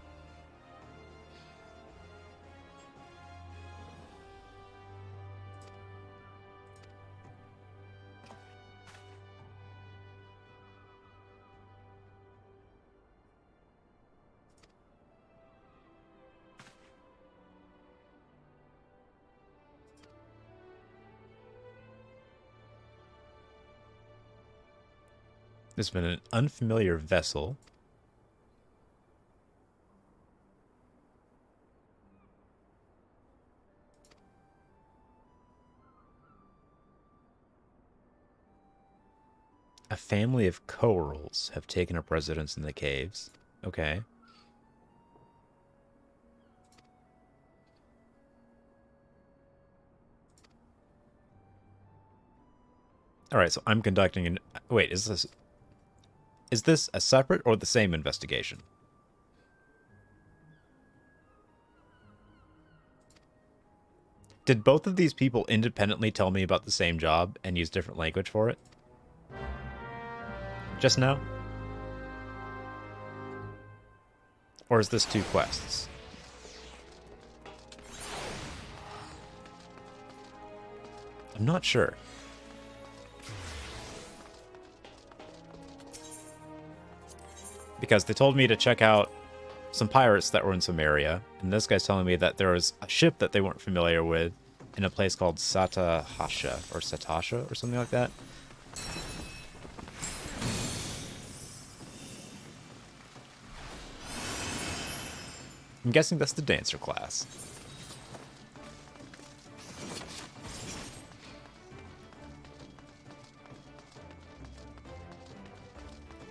There's been an unfamiliar vessel. A family of corals have taken up residence in the caves. Okay. Alright, so I'm conducting an... Wait, is this a separate or the same investigation? Did both of these people independently tell me about the same job and use different language for it? Just now? Or is this two quests? I'm not sure. Because they told me to check out some pirates that were in some area, and this guy's telling me that there was a ship that they weren't familiar with in a place called Satahasha, or Satasha, or something like that. I'm guessing that's the dancer class.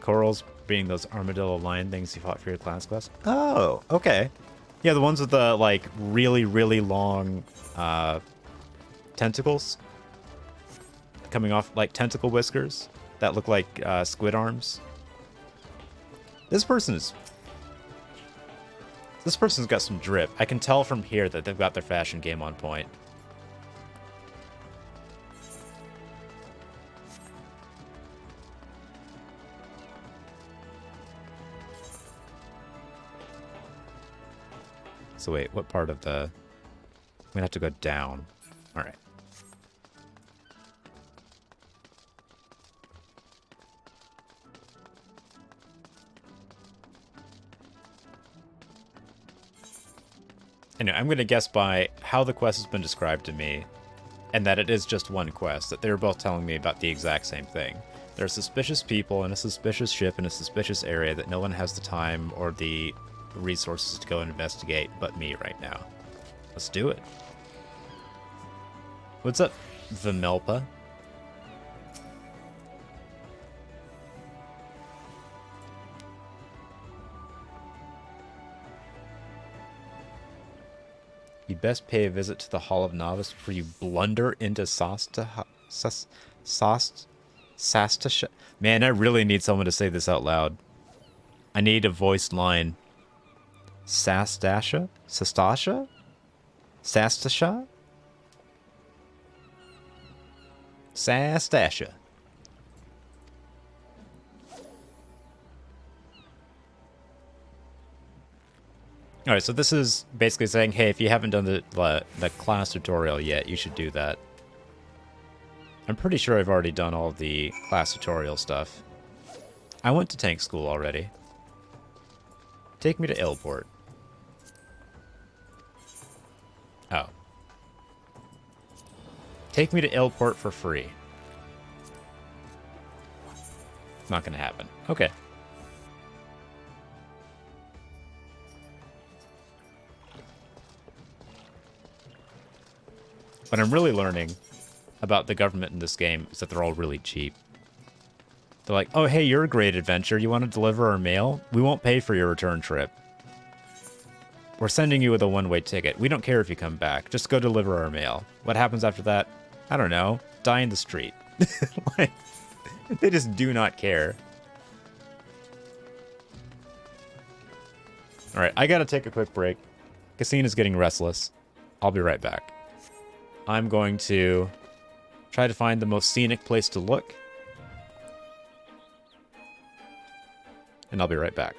Corals being those armadillo lion things you fought for your class quest. Oh, okay. Yeah, the ones with the, like, really, really long tentacles coming off, like, tentacle whiskers that look like squid arms. This person's got some drip. I can tell from here that they've got their fashion game on point. So wait, what part of the... I'm gonna have to go down. Alright. Anyway, I'm gonna guess by how the quest has been described to me, and that it is just one quest, that they were both telling me about the exact same thing. There are suspicious people in a suspicious ship in a suspicious area that no one has the time or the resources to go investigate but me right now. Let's do it. What's up, Vimelpa? You'd best pay a visit to the Hall of Novice before you blunder into Sastasha. Man, I really need someone to say this out loud. I need a voiced line. Sastasha? Sastasha? Sastasha? Sastasha. Alright, so this is basically saying, hey, if you haven't done the class tutorial yet, you should do that. I'm pretty sure I've already done all the class tutorial stuff. I went to tank school already. Take me to Illport. Oh. Take me to Illport for free. Not gonna happen. Okay. What I'm really learning about the government in this game is that they're all really cheap. They're like, oh, hey, you're a great adventurer. You want to deliver our mail? We won't pay for your return trip. We're sending you with a one-way ticket. We don't care if you come back. Just go deliver our mail. What happens after that? I don't know. Die in the street. Like, they just do not care. All right, I got to take a quick break. Cassina's getting restless. I'll be right back. I'm going to try to find the most scenic place to look. And I'll be right back.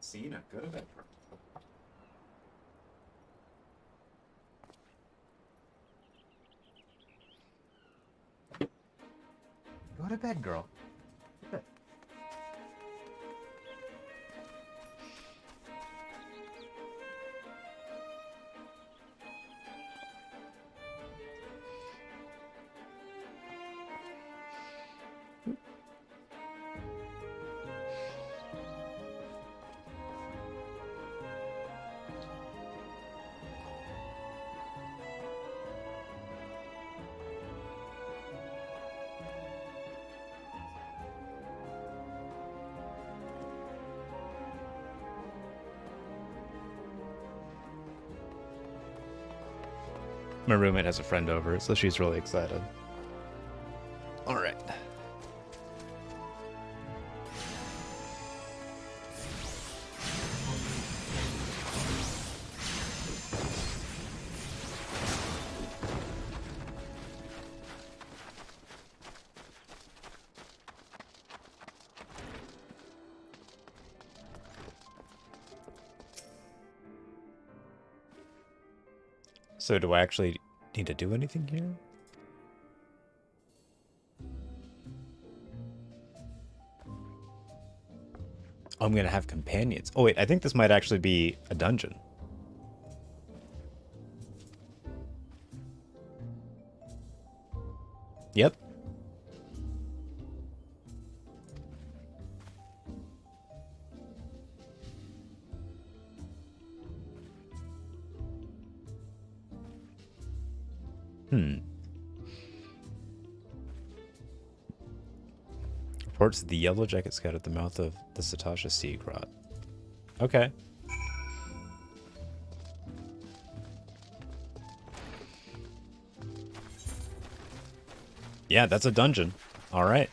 Cena, go to bed. Go to bed, girl. Go to bed. My roommate has a friend over, so she's really excited. All right. So do I actually need to do anything here? Oh, I'm gonna have companions. Oh wait, I think this might actually be a dungeon. Yep. Reports the Yellow Jacket Scout at the mouth of the Satasha Sea Grot. Okay. Yeah, that's a dungeon. Alright.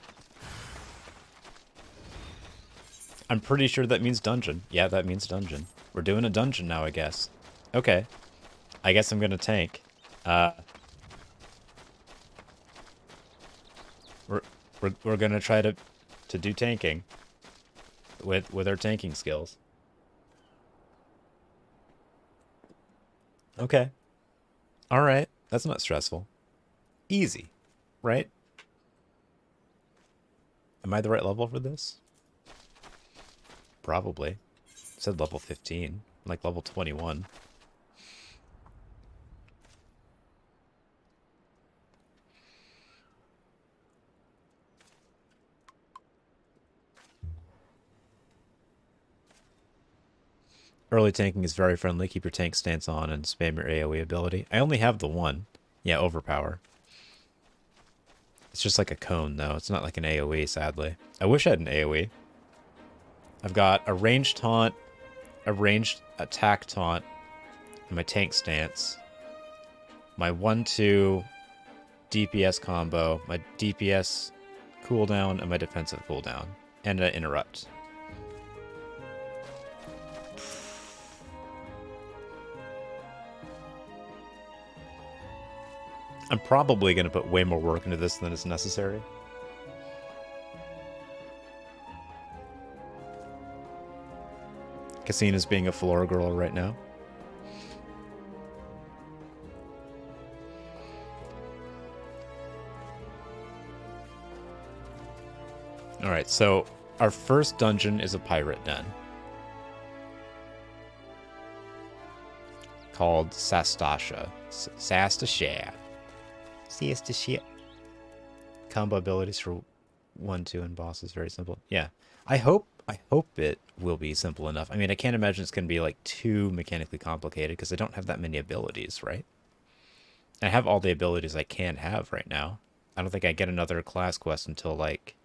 I'm pretty sure that means dungeon. Yeah, that means dungeon. We're doing a dungeon now, I guess. Okay. I guess I'm gonna tank. We're gonna try to do tanking with our tanking skills. Okay. All right. That's not stressful. Easy, right? Am I the right level for this? Probably. It said level 15, like level 21. Early tanking is very friendly. Keep your tank stance on and spam your AoE ability. I only have the one. Yeah, overpower. It's just like a cone, though. It's not like an AoE, sadly. I wish I had an AoE. I've got a ranged taunt, a ranged attack taunt, and my tank stance. My 1-2 DPS combo, my DPS cooldown, and my defensive cooldown. And an interrupt. I'm probably going to put way more work into this than is necessary. Cassina's being a floor girl right now. Alright, so our first dungeon is a pirate den. Called Sastasha. Sastasha. Sastasha. Combo abilities for 1-2 and bosses, very simple. Yeah. I hope it will be simple enough. I mean, I can't imagine it's going to be like too mechanically complicated because I don't have that many abilities, right? I have all the abilities I can have right now. I don't think I get another class quest until like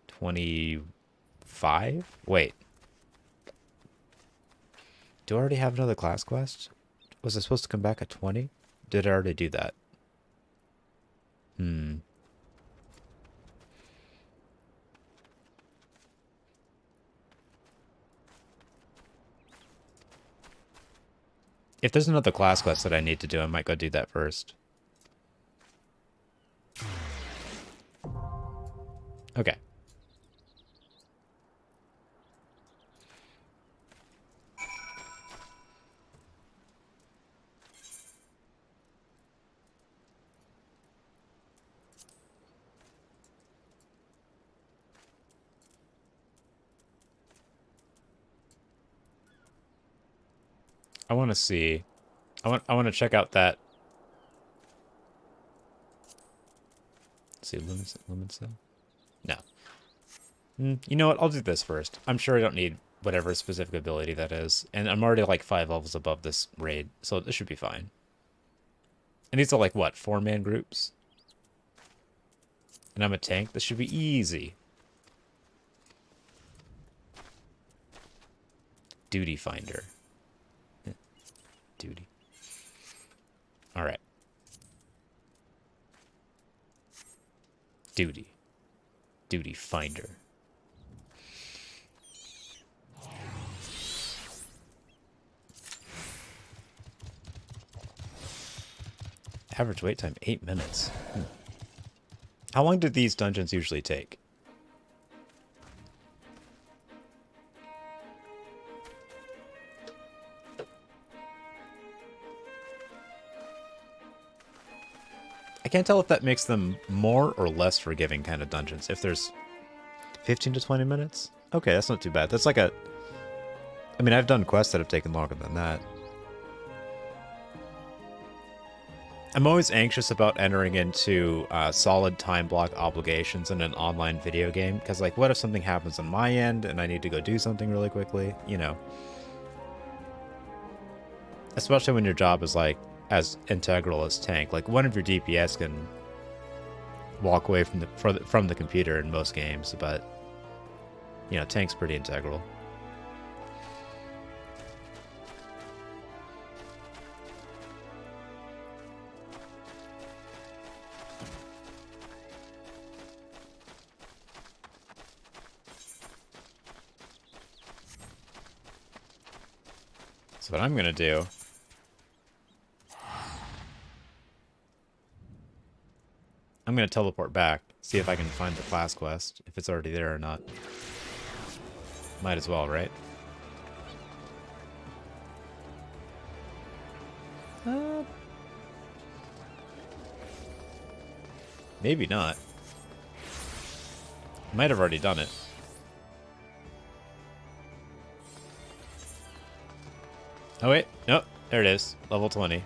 25? Wait. Do I already have another class quest? Was I supposed to come back at 20? Did I already do that? If there's another class quest that I need to do, I might go do that first. Okay. I want to see. I want to check out that. Let's see, lumen cell? No. You know what? I'll do this first. I'm sure I don't need whatever specific ability that is. And I'm already like 5 levels above this raid, so this should be fine. And these are like, what, 4-man groups? And I'm a tank? This should be easy. Duty finder. Duty. All right. Duty. Duty finder. Average wait time, 8 minutes. How long do these dungeons usually take? I can't tell if that makes them more or less forgiving kind of dungeons. If there's 15 to 20 minutes? Okay, that's not too bad. That's like a... I mean, I've done quests that have taken longer than that. I'm always anxious about entering into solid time block obligations in an online video game, because, like, what if something happens on my end and I need to go do something really quickly? You know. Especially when your job is, like, as integral as tank. Like, one of your DPS can walk away from the computer in most games, but, you know, tank's pretty integral. So what I'm gonna do... I'm gonna teleport back, see if I can find the class quest, if it's already there or not. Might as well, right? Maybe not. Might have already done it. Oh wait, nope, there it is. Level 20.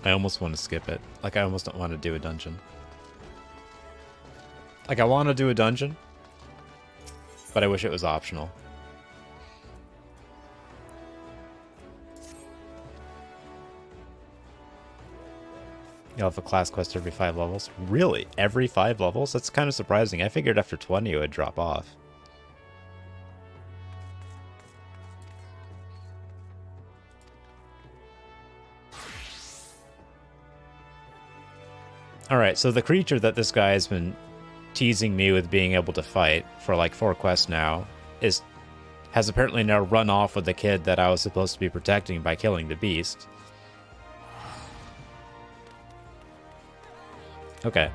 I almost want to skip it. Like, I almost don't want to do a dungeon. Like, I want to do a dungeon, but I wish it was optional. You'll have a class quest every 5 levels. Really? Every 5 levels? That's kind of surprising. I figured after 20 it would drop off. Alright, so the creature that this guy has been teasing me with being able to fight for like 4 quests now has apparently now run off with the kid that I was supposed to be protecting by killing the beast. Okay.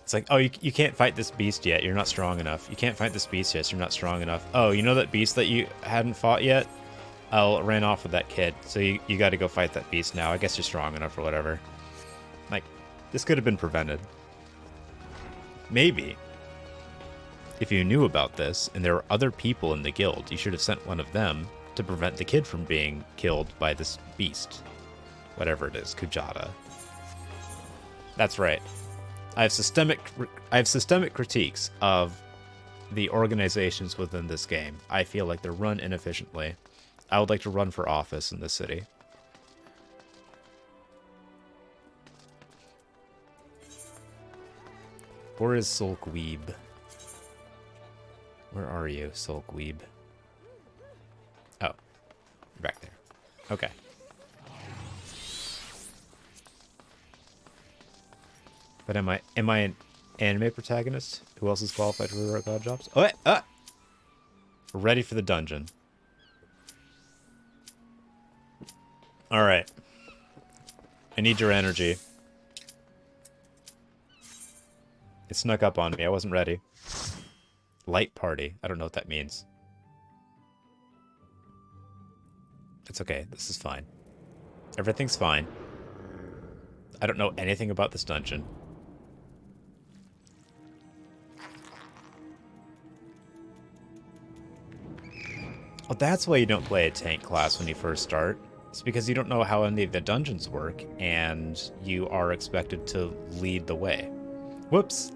It's like, oh, you can't fight this beast yet. You're not strong enough. You can't fight this beast yet. You're not strong enough. Oh, you know that beast that you hadn't fought yet? I ran off with that kid, so you got to go fight that beast now. I guess you're strong enough or whatever. Like, this could have been prevented. Maybe. If you knew about this, and there were other people in the guild, you should have sent one of them to prevent the kid from being killed by this beast. Whatever it is, Kujata. That's right. I have systemic critiques of the organizations within this game. I feel like they're run inefficiently. I would like to run for office in this city. Where is Sulkweeb? Where are you, Sulkweeb? Oh, you're back there. Okay. But am I an anime protagonist? Who else is qualified for the god jobs? Oh, wait, We're ready for the dungeon. Alright. I need your energy. It snuck up on me. I wasn't ready. Light party. I don't know what that means. It's okay. This is fine. Everything's fine. I don't know anything about this dungeon. Oh, that's why you don't play a tank class when you first start. It's because you don't know how any of the dungeons work, and you are expected to lead the way. Whoops.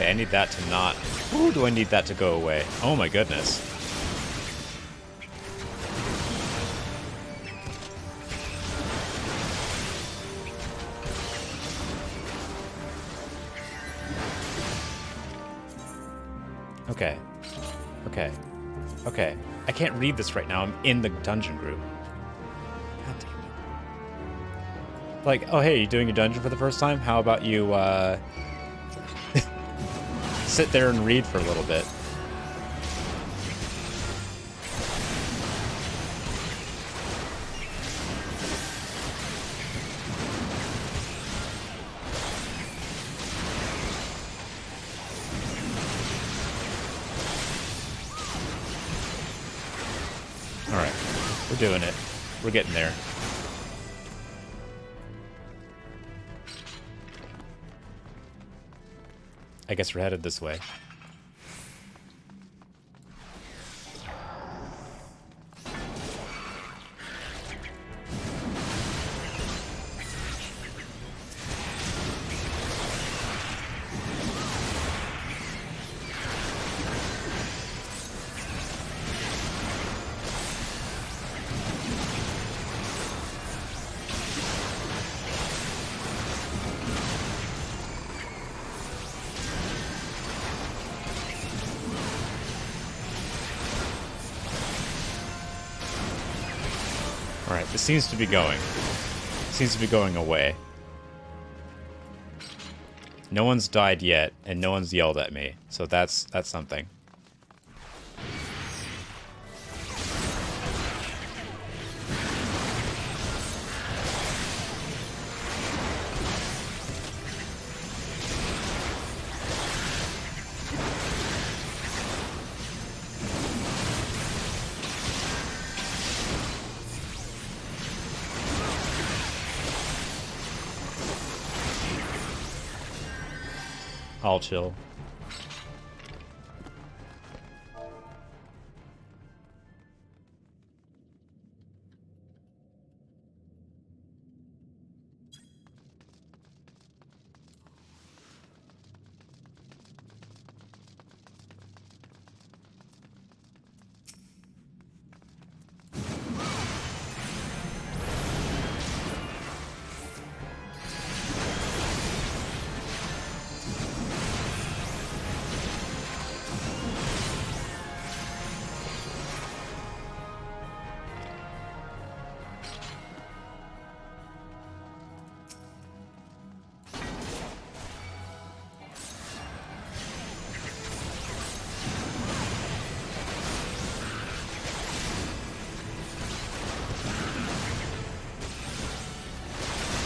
Okay, I need that to not... Ooh, do I need that to go away? Oh my goodness. Okay. Okay. Okay. I can't read this right now. I'm in the dungeon group. God damn it. Like, oh hey, you doing your dungeon for the first time? How about you, sit there and read for a little bit. Alright, we're doing it. We're getting there. I guess we're headed this way. Alright, this seems to be going. Seems to be going away. No one's died yet, and no one's yelled at me, so that's something. I'll chill.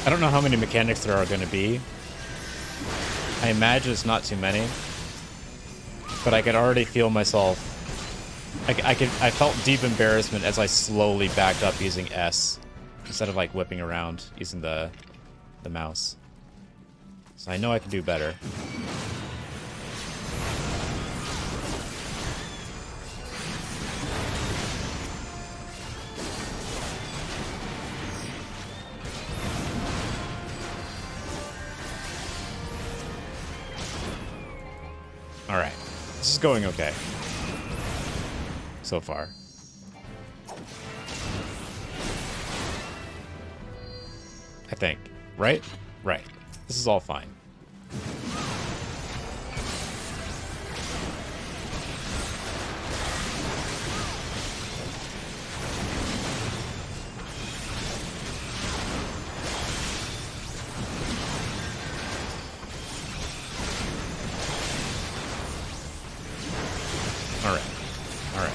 I don't know how many mechanics there are going to be. I imagine it's not too many. But I could already feel myself... I felt deep embarrassment as I slowly backed up using S. Instead of like whipping around using the mouse. So I know I can do better. Alright. This is going okay. So far. I think. Right? Right. This is all fine. Alright. Alright.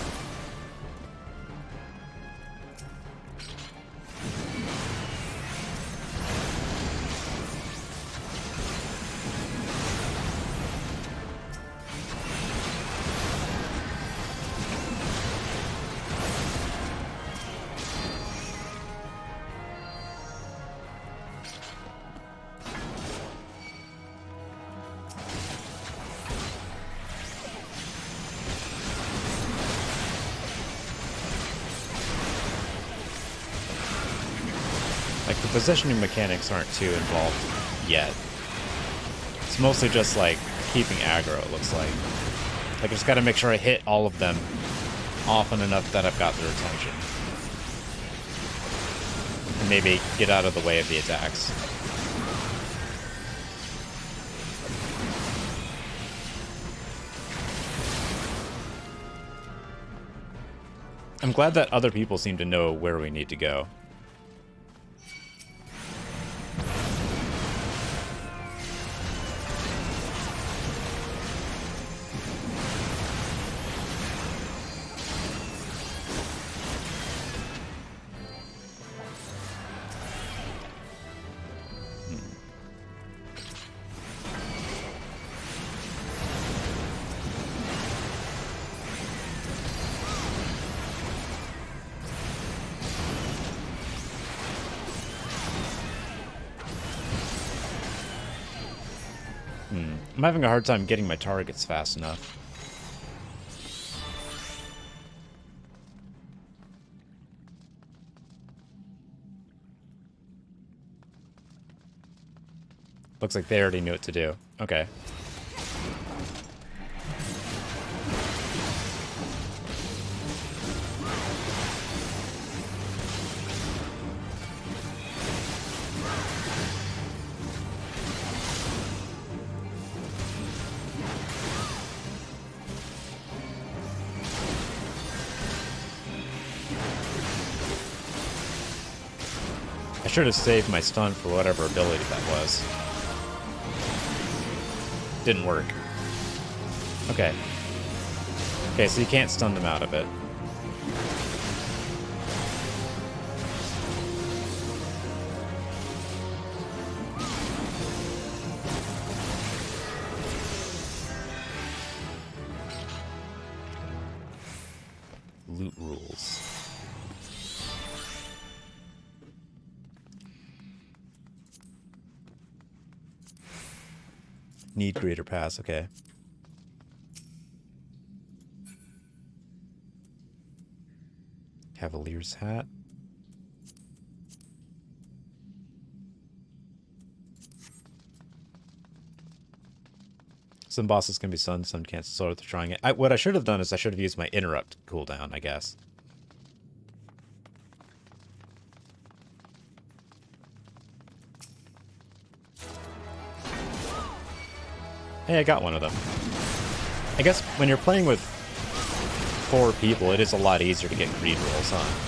Like, the positioning mechanics aren't too involved yet. It's mostly just, like, keeping aggro, it looks like. I just gotta make sure I hit all of them often enough that I've got their attention. And maybe get out of the way of the attacks. I'm glad that other people seem to know where we need to go. I'm having a hard time getting my targets fast enough. Looks like they already knew what to do. Okay. I should have saved my stun for whatever ability that was. Didn't work. Okay. Okay, so you can't stun them out of it. Loot rules. Need greater pass, okay. Cavalier's hat. Some bosses can be stunned, some can't, so they're trying it. What I should have done is I should have used my interrupt cooldown, I guess. Hey, I got one of them. I guess when you're playing with 4 people, it is a lot easier to get greed rolls, huh?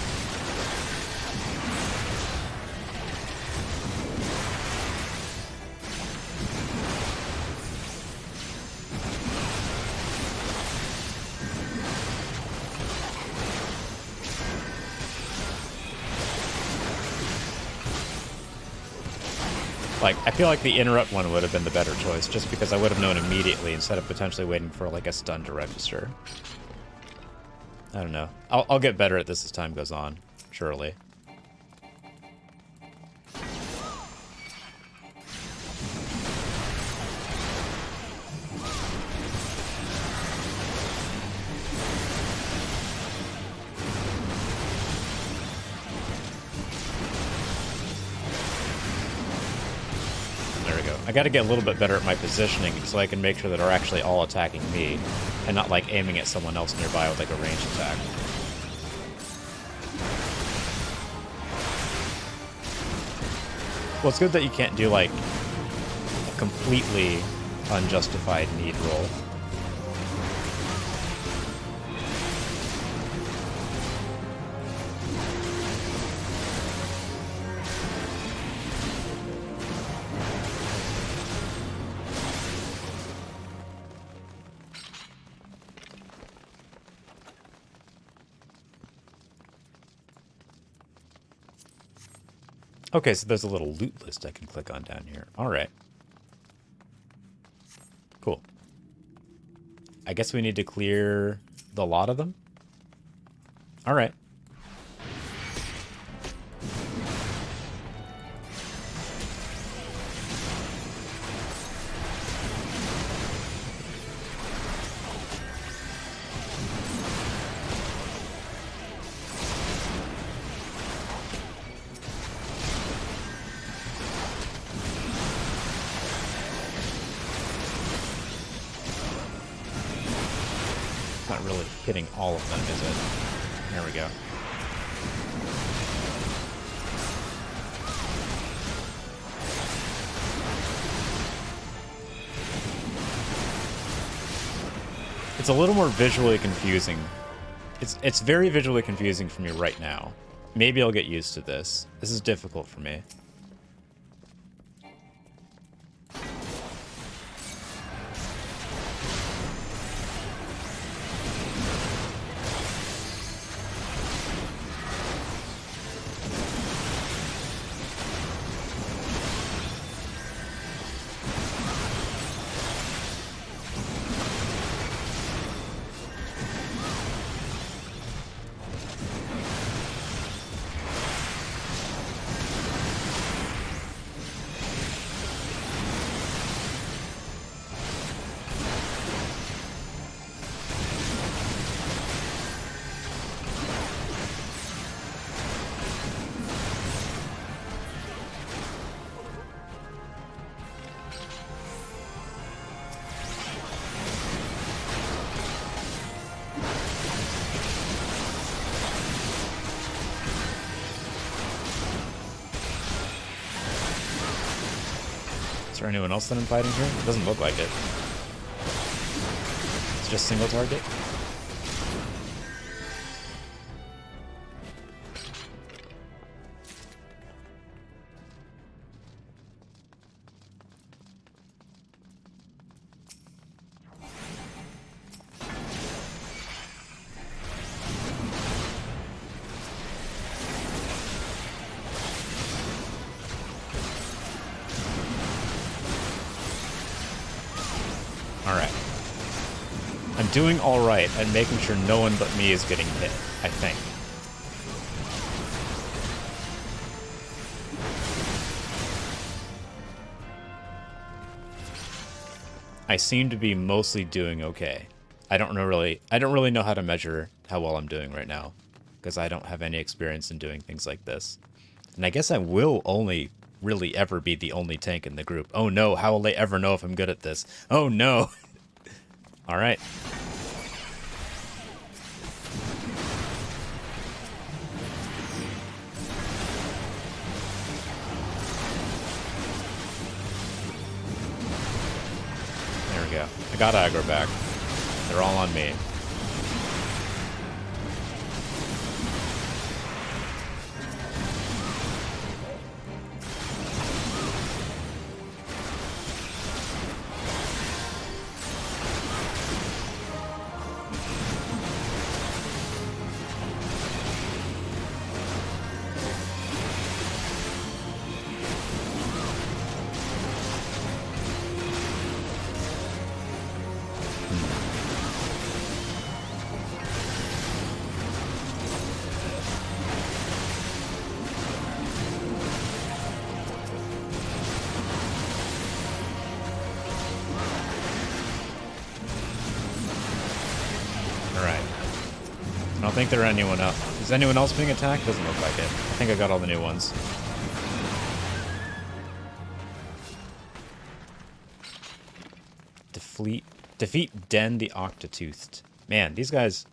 Like, I feel like the interrupt one would have been the better choice, just because I would have known immediately instead of potentially waiting for, like, a stun to register. I don't know. I'll get better at this as time goes on, surely. I gotta get a little bit better at my positioning so I can make sure that they're actually all attacking me and not like aiming at someone else nearby with like a ranged attack. Well, it's good that you can't do like a completely unjustified need roll. Okay, so there's a little loot list I can click on down here. All right. Cool. I guess we need to clear the lot of them? All right. hitting all of them, is it? There we go. It's a little more visually confusing. It's very visually confusing for me right now. Maybe I'll get used to this. This is difficult for me. Is there anyone else that I'm fighting here? It doesn't look like it. It's just single target. Doing all right at making sure no one but me is getting hit, I think. I seem to be mostly doing okay. I don't really know how to measure how well I'm doing right now, because I don't have any experience in doing things like this. And I guess I will only really ever be the only tank in the group. Oh no, how will they ever know if I'm good at this? Oh no. All right. There we go. I got aggro back. They're all on me. I don't think there are anyone else. Is anyone else being attacked? Doesn't look like it. I think I got all the new ones. Defeat Den the Octotoothed. Man, these guys...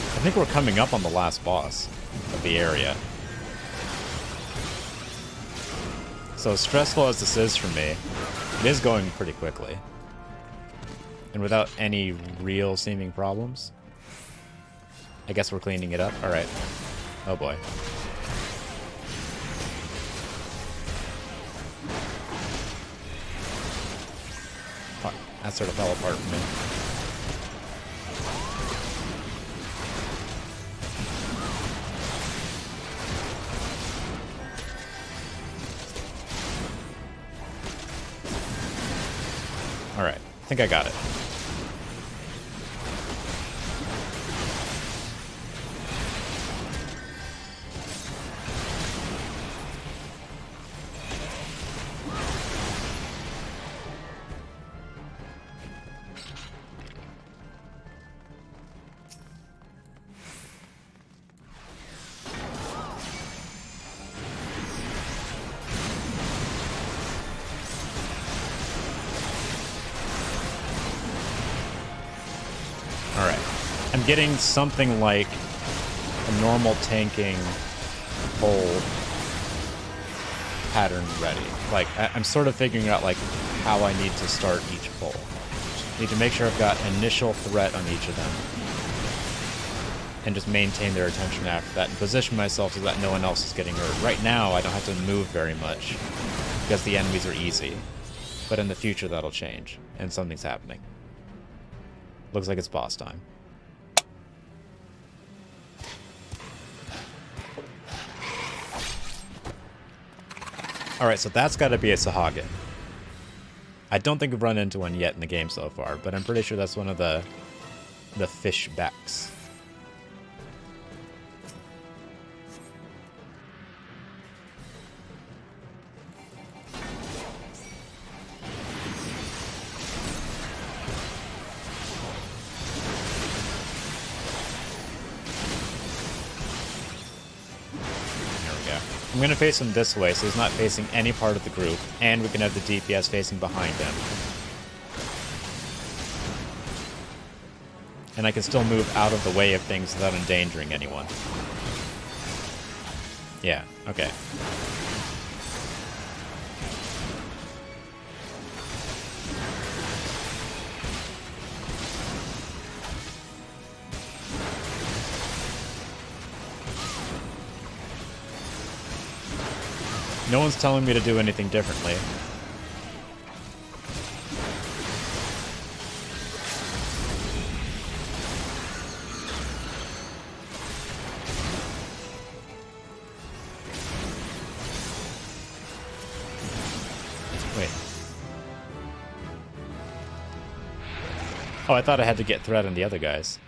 I think we're coming up on the last boss of the area. So stressful as this is for me, it is going pretty quickly. And without any real seeming problems. I guess we're cleaning it up. Alright. Oh boy. Fuck, that sort of fell apart for me. Alright, I think I got it. getting something like a normal tanking pull pattern ready. Like, I'm sort of figuring out, like, how I need to start each pull. Need to make sure I've got initial threat on each of them. And just maintain their attention after that, and position myself so that no one else is getting hurt. Right now, I don't have to move very much, because the enemies are easy. But in the future, that'll change, and something's happening. Looks like it's boss time. Alright, so that's got to be a Sahagin. I don't think we've run into one yet in the game so far, but I'm pretty sure that's one of the fish backs. I'm going to face him this way, so he's not facing any part of the group, and we can have the DPS facing behind him. And I can still move out of the way of things without endangering anyone. Yeah, okay. No one's telling me to do anything differently. Wait. Oh, I thought I had to get threat on the other guys.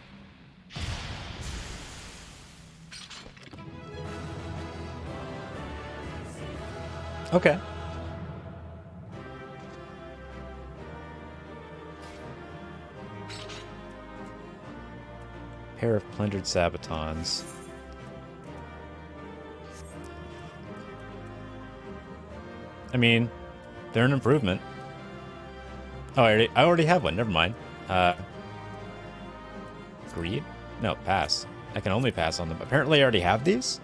Okay. Pair of plundered sabatons. I mean, they're an improvement. Oh, I already have one. Never mind. Greed? No, pass. I can only pass on them. Apparently I already have these?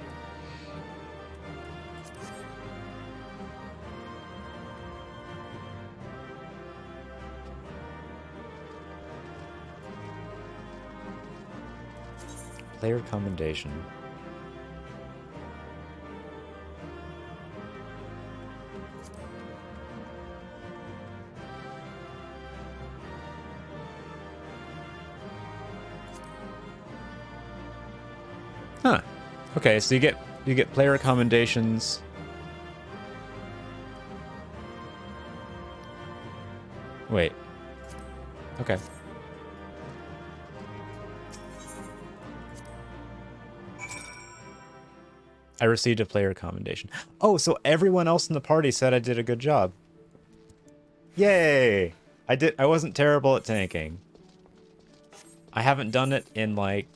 Player commendation. Huh. Okay, so you get player commendations. Wait. Okay. I received a player commendation. Oh, so everyone else in the party said I did a good job. Yay! I wasn't terrible at tanking. I haven't done it in like,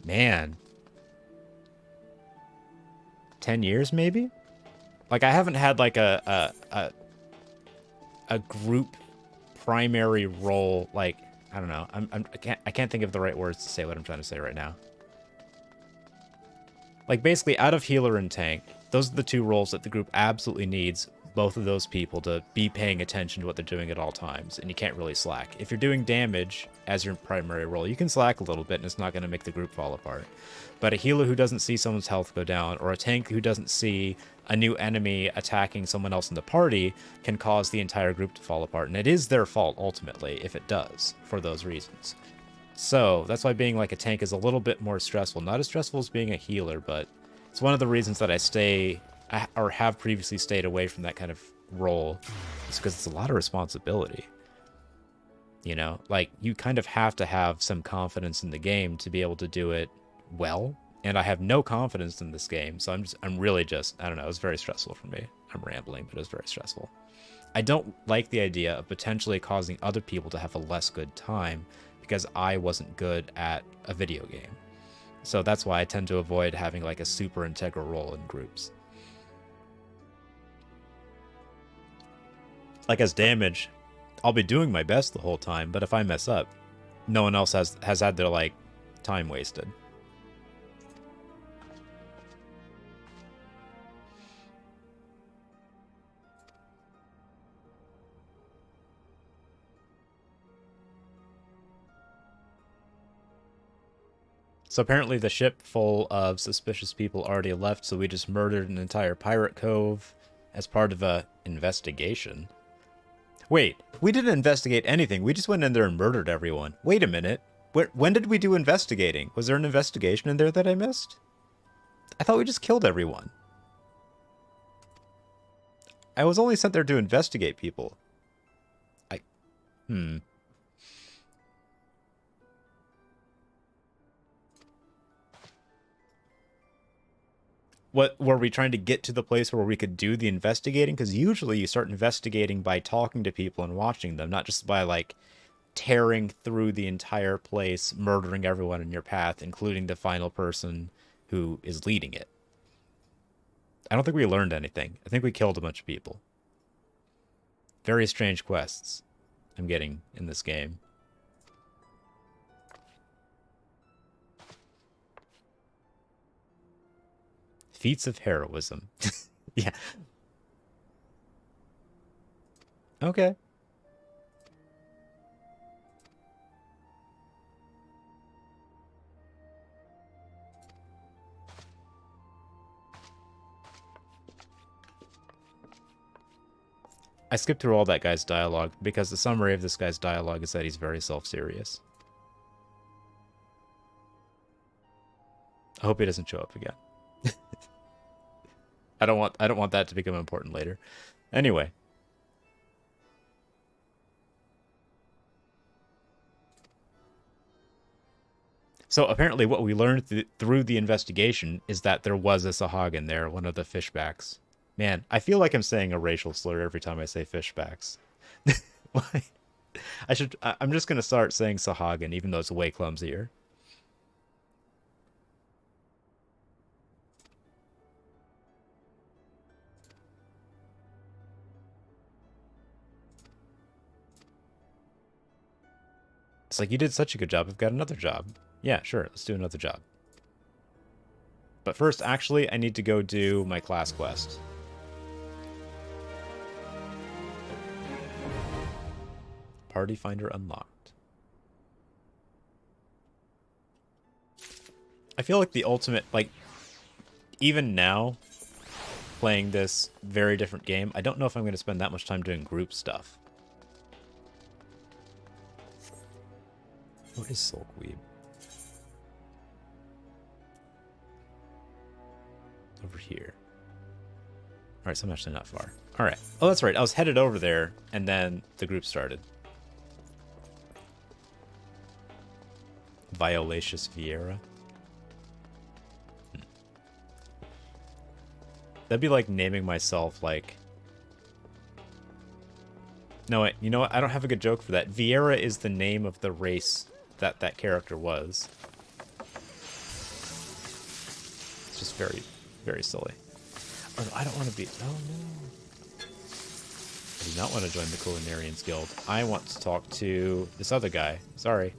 man, 10 years maybe? Like I haven't had like a group primary role, like I don't know. I can't think of the right words to say what I'm trying to say right now. Like, basically, out of healer and tank, those are the two roles that the group absolutely needs both of those people to be paying attention to what they're doing at all times, and you can't really slack. If you're doing damage as your primary role, you can slack a little bit, and it's not going to make the group fall apart. But a healer who doesn't see someone's health go down, or a tank who doesn't see a new enemy attacking someone else in the party, can cause the entire group to fall apart, and it is their fault, ultimately, if it does, for those reasons. So, that's why being like a tank is a little bit more stressful. Not as stressful as being a healer, but it's one of the reasons that I stay, or have previously stayed away from that kind of role. It's because it's a lot of responsibility. You know, like, you kind of have to have some confidence in the game to be able to do it well. And I have no confidence in this game, so I'm really just, I don't know, it was very stressful for me. I'm rambling, but it was very stressful. I don't like the idea of potentially causing other people to have a less good time because I wasn't good at a video game. So that's why I tend to avoid having like a super integral role in groups. Like as damage, I'll be doing my best the whole time, but if I mess up, no one else has had their, like, time wasted. So apparently the ship full of suspicious people already left, so we just murdered an entire pirate cove as part of a investigation. Wait, we didn't investigate anything. We just went in there and murdered everyone. Wait a minute. When did we do investigating? Was there an investigation in there that I missed? I thought we just killed everyone. I was only sent there to investigate people. What, were we trying to get to the place where we could do the investigating? Because usually you start investigating by talking to people and watching them, not just by, like, tearing through the entire place, murdering everyone in your path, including the final person who is leading it. I don't think we learned anything. I think we killed a bunch of people. Very strange quests I'm getting in this game. Feats of heroism. Yeah. Okay. I skipped through all that guy's dialogue because the summary of this guy's dialogue is that he's very self-serious. I hope he doesn't show up again. I don't want that to become important later. Anyway. So apparently what we learned through the investigation is that there was a Sahagin there, one of the fishbacks. Man, I feel like I'm saying a racial slur every time I say fishbacks. I'm just going to start saying Sahagin, even though it's way clumsier. It's like, you did such a good job, I've got another job. Yeah, sure, let's do another job. But first, actually, I need to go do my class quest. Party Finder unlocked. I feel like the ultimate, like, even now, playing this very different game, I don't know if I'm going to spend that much time doing group stuff. What is Sulkweeb? Over here. Alright, so I'm actually not far. Alright. Oh, that's right. I was headed over there, and then the group started. Violacious Vieira. That'd be like naming myself, like... No, wait, you know what? I don't have a good joke for that. Vieira is the name of the race that character was. It's just very, very silly. Oh, no, I don't want to be... Oh, no. I do not want to join the Culinarians Guild. I want to talk to this other guy. Sorry.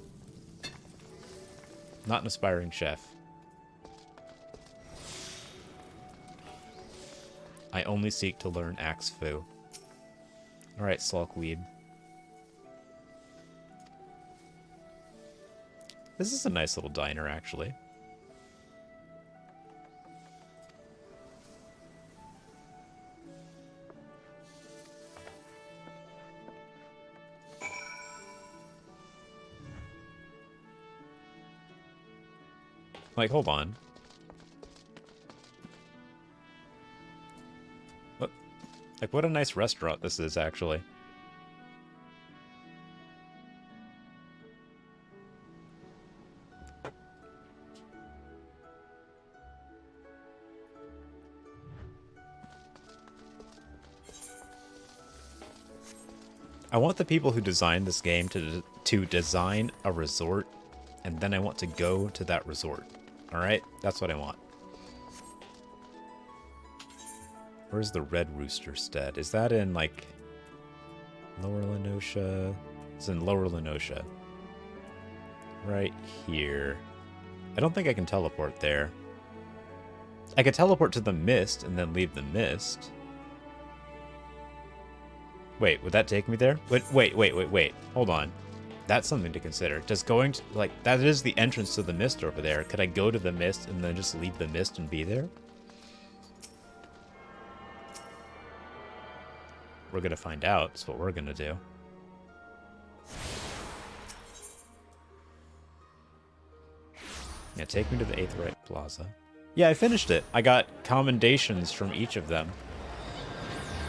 Not an aspiring chef. I only seek to learn Axefu. Alright, Sulkweeb. This is a nice little diner, actually. Like, hold on. What? Like, what a nice restaurant this is, actually. I want the people who designed this game to design a resort, and then I want to go to that resort. Alright? That's what I want. Where's the Red Rooster Stead? Is that in, like, Lower Lenosha? It's in Lower Lenosha. right here. I don't think I can teleport there. I could teleport to the mist and then leave the mist. Wait, would that take me there? Wait. Hold on. That's something to consider. Does going to, like, that is the entrance to the mist over there. Could I go to the mist and then just leave the mist and be there? We're gonna find out. That's what we're gonna do. Yeah, take me to the Aetheryte Plaza. Yeah, I finished it. I got commendations from each of them.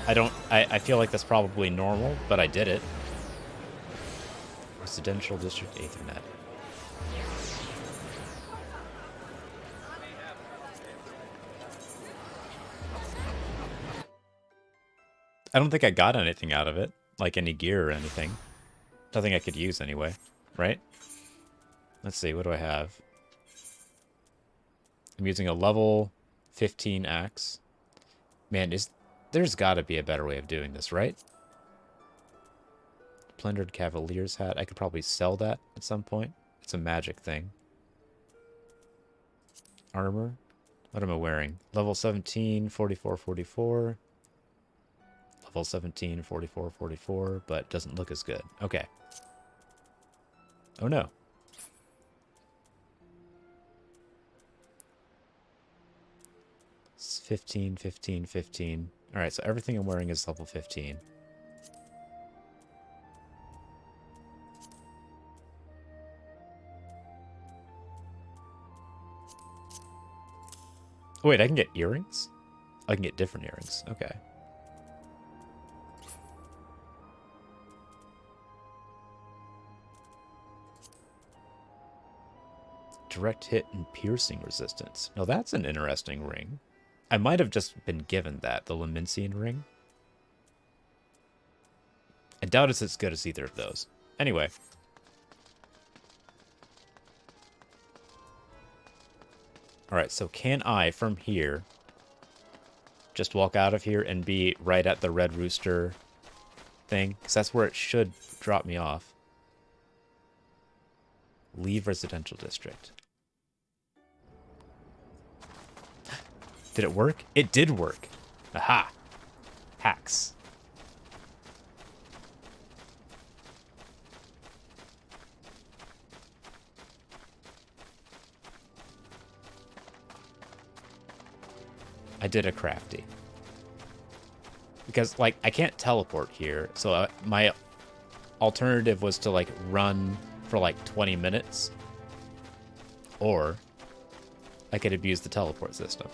I feel like that's probably normal, but I did it. Residential District Aethernet. I don't think I got anything out of it, like any gear or anything. Nothing I could use anyway, right? Let's see, what do I have? I'm using a level 15 axe. Man, there's gotta be a better way of doing this, right? Plundered Cavalier's hat. I could probably sell that at some point. It's a magic thing. Armor. What am I wearing? Level 17, 44, 44. Level 17, 44, 44, but doesn't look as good. Okay. Oh no. It's 15, 15, 15. Alright, so everything I'm wearing is level 15. Oh, wait, I can get earrings? I can get different earrings. Okay. Direct hit and piercing resistance. Now that's an interesting ring. I might have just been given that, the Leminsian ring. I doubt it's as good as either of those. Anyway. Alright, so can I, from here, just walk out of here and be right at the Red Rooster thing? Because that's where it should drop me off. Leave residential district. Did it work? It did work. Aha! Hacks. I did a crafty. Because, like, I can't teleport here, so my alternative was to, like, run for, like, 20 minutes. Or I could abuse the teleport system.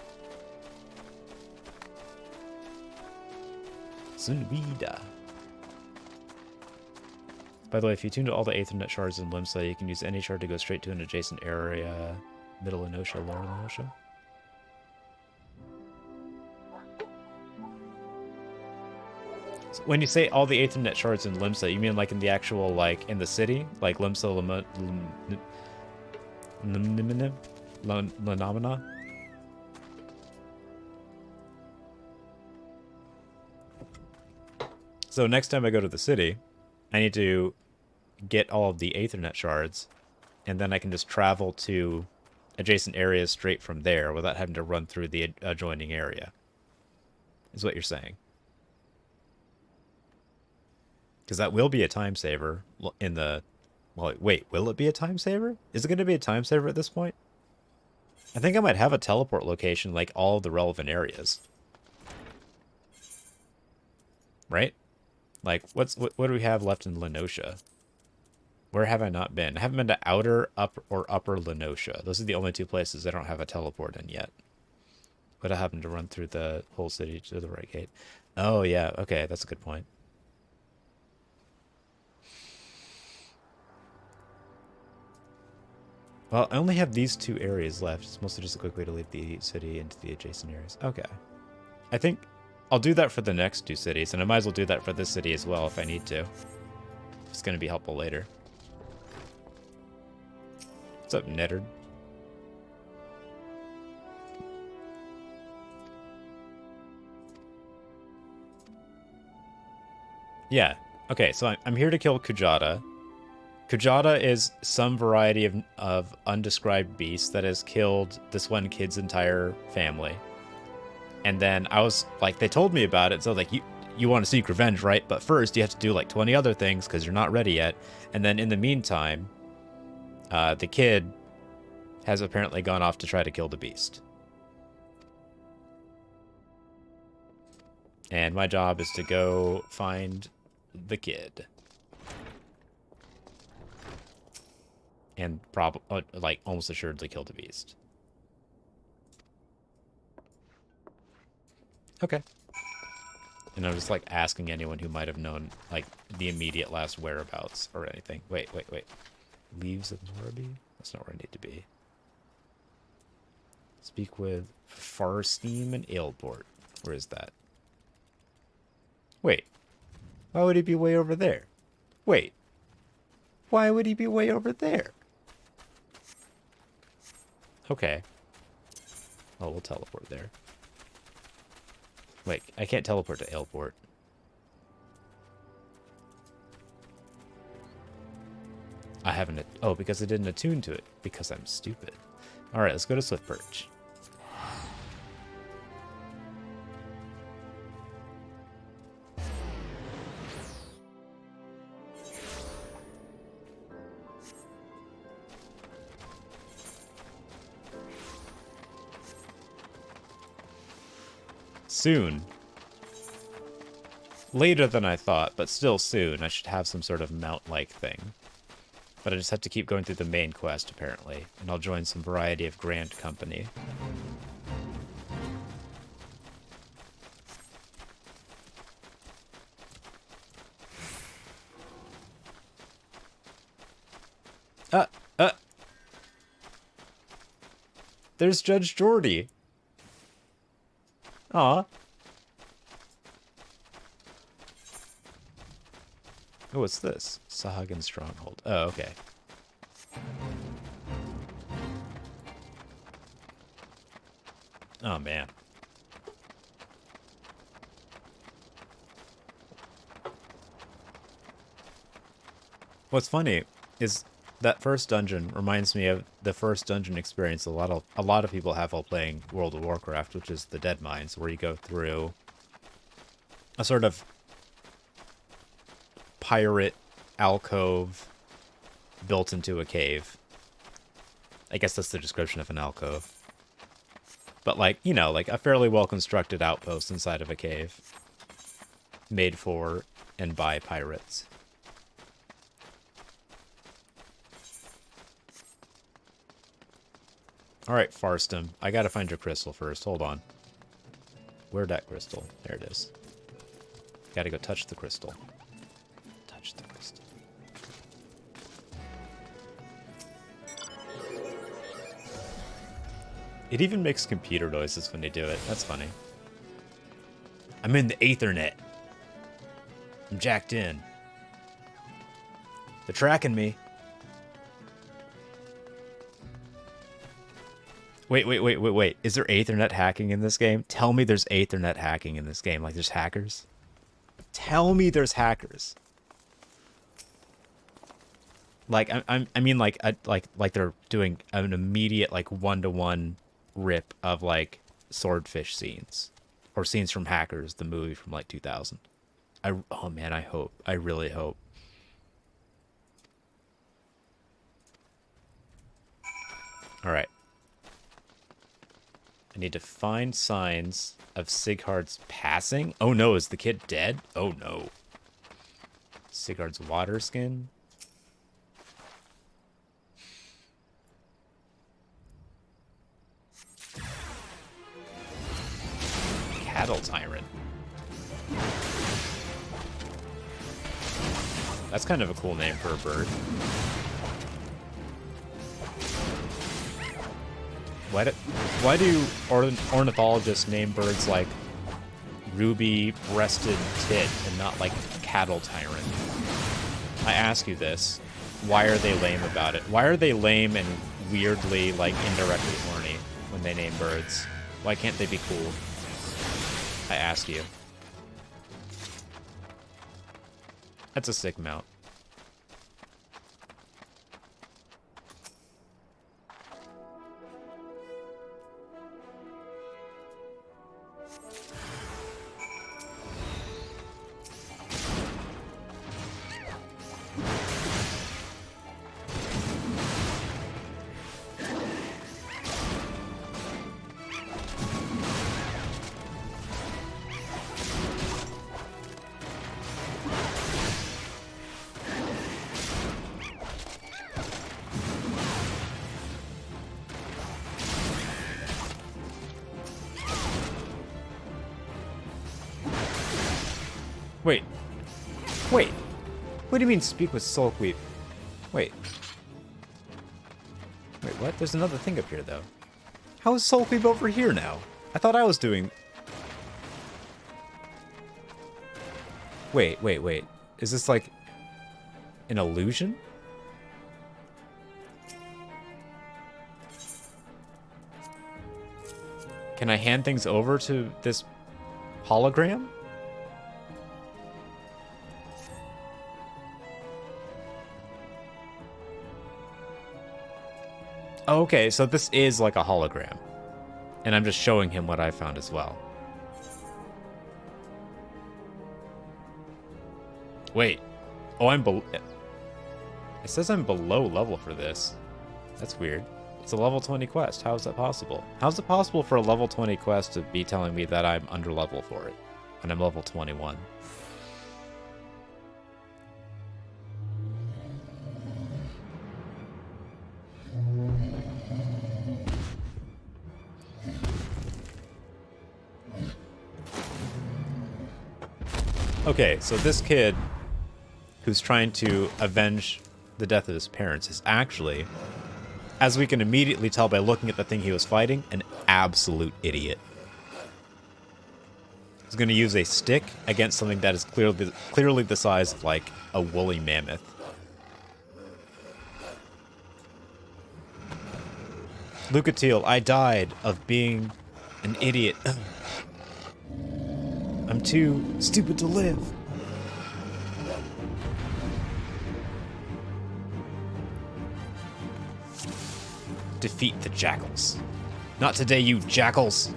Sunvida. By the way, if you tune to all the Aethernet shards in Limsa, you can use any shard to go straight to an adjacent area. Middle Enosha, Lower Enosha. So when you say all the Aethernet shards in Limsa, you mean like in the actual, like, in the city? Like Limsa, Lenomina? So next time I go to the city, I need to get all of the Aethernet shards, and then I can just travel to adjacent areas straight from there without having to run through the adjoining area. Is what you're saying. Because that will be a time saver in the... Well, wait, will it be a time saver? Is it going to be a time saver at this point? I think I might have a teleport location like all of the relevant areas. Right? Like, what do we have left in Lenosha? Where have I not been? I haven't been to Outer, or Upper Lenosha. Those are the only two places I don't have a teleport in yet. But I happen to run through the whole city to the right gate. Oh, yeah. Okay, that's a good point. Well, I only have these two areas left. It's mostly just a quick way to leave the city into the adjacent areas. Okay. I think I'll do that for the next two cities, and I might as well do that for this city as well if I need to. It's going to be helpful later. What's up, Nettard? Yeah. Okay, so I'm here to kill Kujata. Kujata is some variety of undescribed beast that has killed this one kid's entire family. And then I was like, they told me about it, so like, you want to seek revenge, right? But first you have to do like 20 other things because you're not ready yet. And then in the meantime, the kid has apparently gone off to try to kill the beast. And my job is to go find the kid. And like almost assuredly kill the beast. Okay. And I'm just like asking anyone who might have known like the immediate last whereabouts or anything. Wait. Leaves of Moraby? That's not where I need to be. Speak with Farsteam and Ailport. Where is that? Wait. Why would he be way over there? Wait. Why would he be way over there? Okay. Oh, we'll teleport there. Wait, I can't teleport to Ailport. I haven't... Oh, because I didn't attune to it. Because I'm stupid. Alright, let's go to Swiftperch. Soon. Later than I thought, but still soon. I should have some sort of mount-like thing. But I just have to keep going through the main quest, apparently. And I'll join some variety of grand company. There's Judge Jordy. Aw. Oh, what's this? Sahagin Stronghold. Oh, okay. Oh, man. What's funny is that first dungeon reminds me of the first dungeon experience a lot of people have while playing World of Warcraft, which is the Dead Mines, where you go through a sort of pirate alcove built into a cave. I guess that's the description of an alcove. But like, you know, like a fairly well-constructed outpost inside of a cave. Made for and by pirates. Alright, Farstum. I gotta find your crystal first. Hold on. Where'd that crystal? There it is. Gotta go touch the crystal. Touch the crystal. It even makes computer noises when they do it. That's funny. I'm in the Aethernet. I'm jacked in. They're tracking me. Wait. Is there Aethernet hacking in this game? Tell me there's Aethernet hacking in this game. Like there's hackers? Tell me there's hackers. Like I mean like they're doing an immediate like 1-to-1 rip of like swordfish scenes or scenes from Hackers, the movie from like 2000. Oh man, I hope. I really hope. All right. I need to find signs of Sighard's passing. Oh no, is the kid dead? Oh no. Sighard's water skin. Cattle Tyrant. That's kind of a cool name for a bird. Why do ornithologists name birds like ruby-breasted tit and not like cattle tyrant? I ask you this. Why are they lame about it? Why are they lame and weirdly, like, indirectly horny when they name birds? Why can't they be cool? I ask you. That's a sick mount. Wait. Wait. What do you mean speak with Soulqueep? Wait. Wait, what? There's another thing up here, though. How is Soulqueep over here now? I thought I was doing... Wait. Is this like an illusion? Can I hand things over to this hologram? Okay, so this is like a hologram. And I'm just showing him what I found as well. Wait. Oh, it says I'm below level for this. That's weird. It's a level 20 quest. How is that possible? How's it possible for a level 20 quest to be telling me that I'm under level for it when I'm level 21? Okay, so this kid who's trying to avenge the death of his parents is actually, as we can immediately tell by looking at the thing he was fighting, an absolute idiot. He's going to use a stick against something that is clearly the size of, like, a woolly mammoth. Lucatiel, I died of being an idiot. I'm too stupid to live. Defeat the jackals. Not today, you jackals.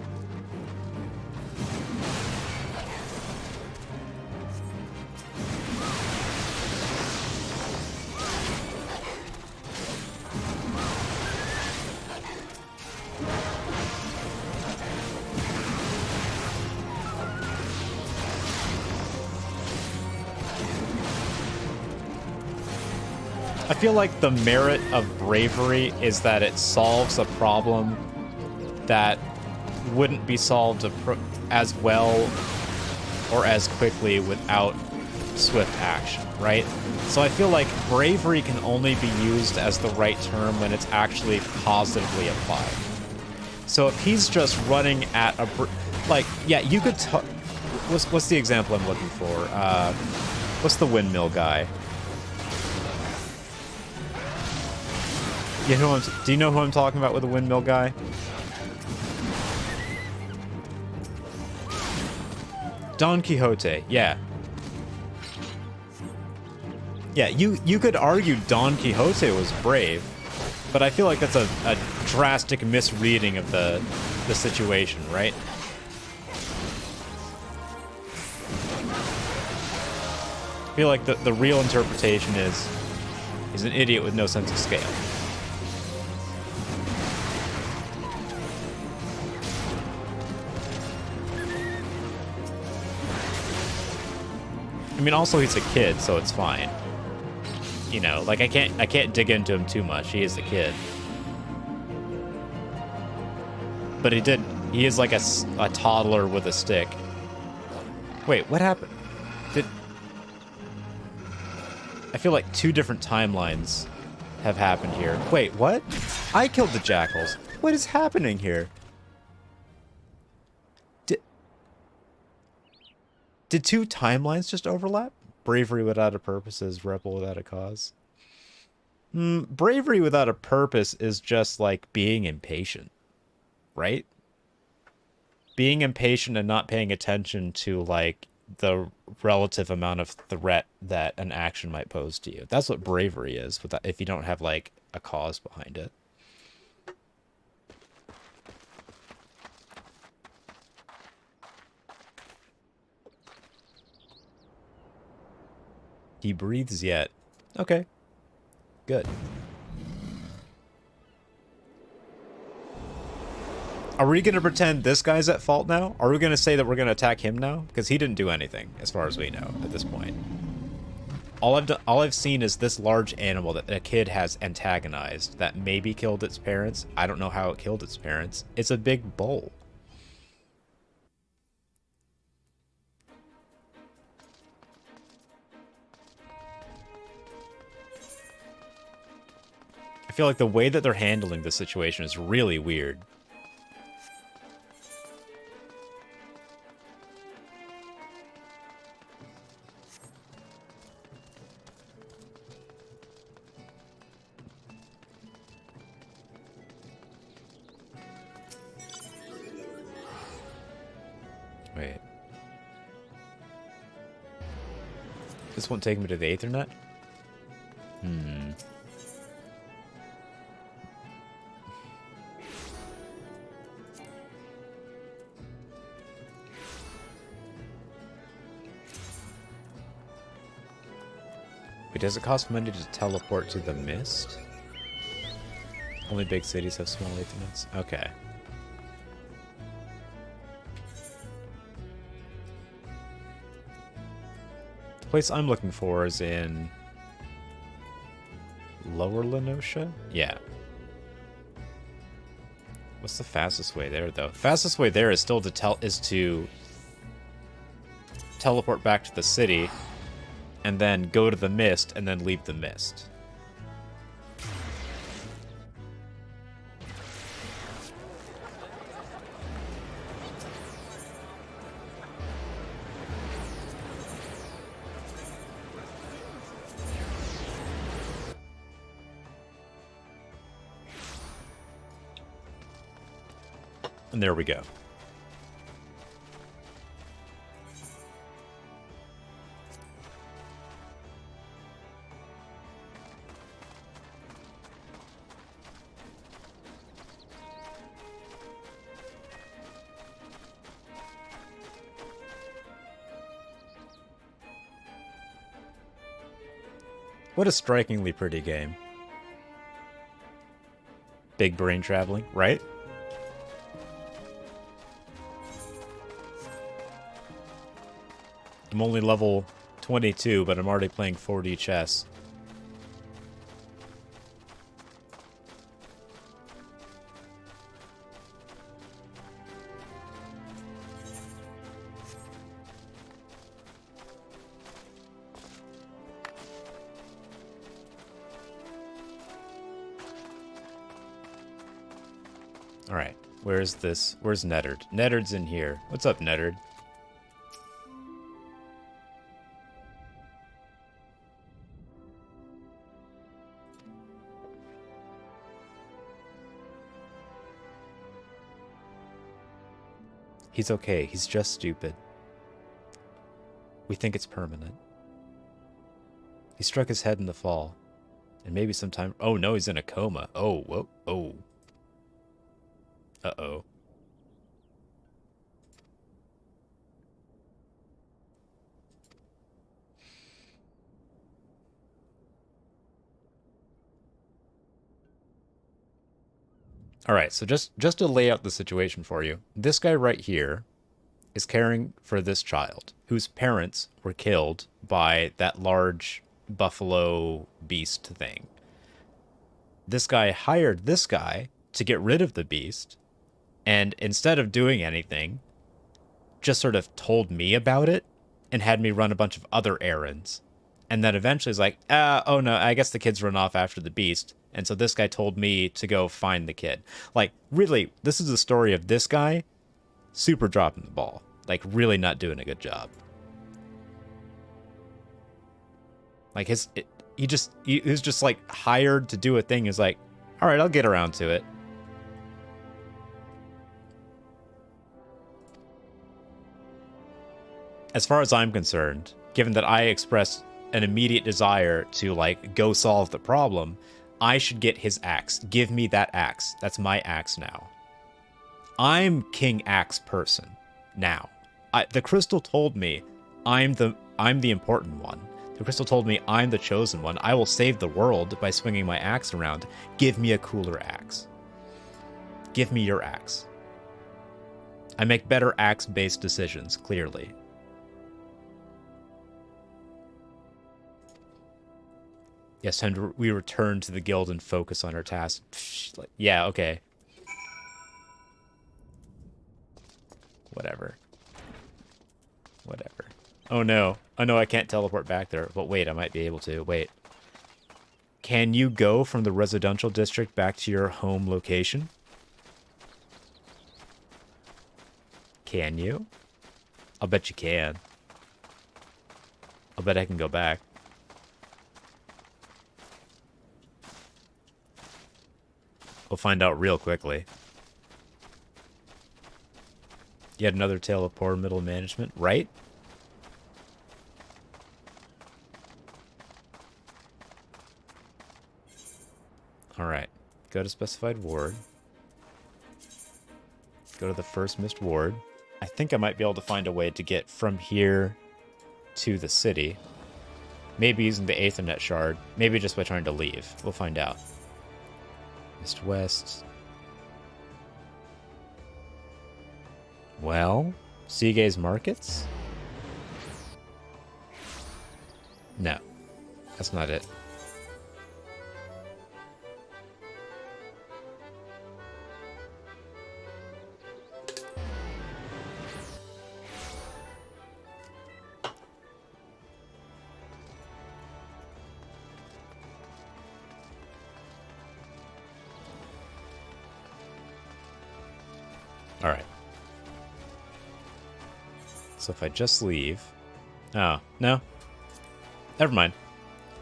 I feel like the merit of bravery is that it solves a problem that wouldn't be solved as well or as quickly without swift action, right? So I feel like bravery can only be used as the right term when it's actually positively applied. So if he's just running at a... like, yeah, you could... What's the example I'm looking for? What's the windmill guy? Do you know who I'm talking about with the windmill guy? Don Quixote, yeah. Yeah, you could argue Don Quixote was brave, but I feel like that's a drastic misreading of the situation, right? I feel like the real interpretation is he's an idiot with no sense of scale. I mean, also he's a kid, so it's fine. You know, like I can't dig into him too much. He is a kid. But he is like a toddler with a stick. Wait, what happened? I feel like two different timelines have happened here. Wait, what? I killed the jackals. What is happening here? Did two timelines just overlap? Bravery without a purpose is rebel without a cause. Bravery without a purpose is just like being impatient, right? Being impatient and not paying attention to like the relative amount of threat that an action might pose to you. That's what bravery is, if you don't have like a cause behind it. He breathes yet. Okay. Good. Are we going to pretend this guy's at fault now? Are we going to say that we're going to attack him now? Because he didn't do anything, as far as we know, at this point. All I've seen is this large animal that a kid has antagonized that maybe killed its parents. I don't know how it killed its parents. It's a big bull. feel like the way that they're handling the situation is really weird. Wait. This won't take me to the Aethernet? Hmm. Wait, does it cost money to teleport to the mist? Only big cities have small Aethernets? Okay. The place I'm looking for is in Lower Lenosha? Yeah. What's the fastest way there, though? Fastest way there is still to teleport back to the city, and then go to the mist, and then leave the mist. And there we go. What a strikingly pretty game. Big brain traveling, right? I'm only level 22, but I'm already playing 4D chess. Alright, where's this? Where's Neddard? Neddard's in here. What's up, Neddard? He's okay. He's just stupid. We think it's permanent. He struck his head in the fall. And maybe sometime... Oh, no, he's in a coma. Oh, whoa, oh. Uh-oh. Alright, so just to lay out the situation for you. This guy right here is caring for this child, whose parents were killed by that large buffalo beast thing. This guy hired this guy to get rid of the beast, and instead of doing anything, just sort of told me about it and had me run a bunch of other errands. And then eventually is like, oh no, I guess the kids run off after the beast. And so this guy told me to go find the kid. Like, really, this is the story of this guy super dropping the ball. Like, really not doing a good job. Like, he was just like hired to do a thing. He's like, all right, I'll get around to it. As far as I'm concerned, given that I expressed an immediate desire to, like, go solve the problem, I should get his axe. Give me that axe. That's my axe now. I'm King Axe person now. The crystal told me I'm the important one. The crystal told me I'm the chosen one. I will save the world by swinging my axe around. Give me a cooler axe. Give me your axe. I make better axe-based decisions, clearly. Yes, and we return to the guild and focus on our task. Like, yeah, okay. Whatever. Whatever. Oh no. Oh no, I can't teleport back there. But wait, I might be able to. Wait. Can you go from the residential district back to your home location? Can you? I'll bet you can. I'll bet I can go back. We'll find out real quickly. Yet another tale of poor middle management, right? Alright. Go to specified ward. Go to the first missed ward. I think I might be able to find a way to get from here to the city. Maybe using the Aethernet shard. Maybe just by trying to leave. We'll find out. Missed west. Well, Seagaze Markets? No. That's not it. Alright. So if I just leave... Oh, no. Never mind.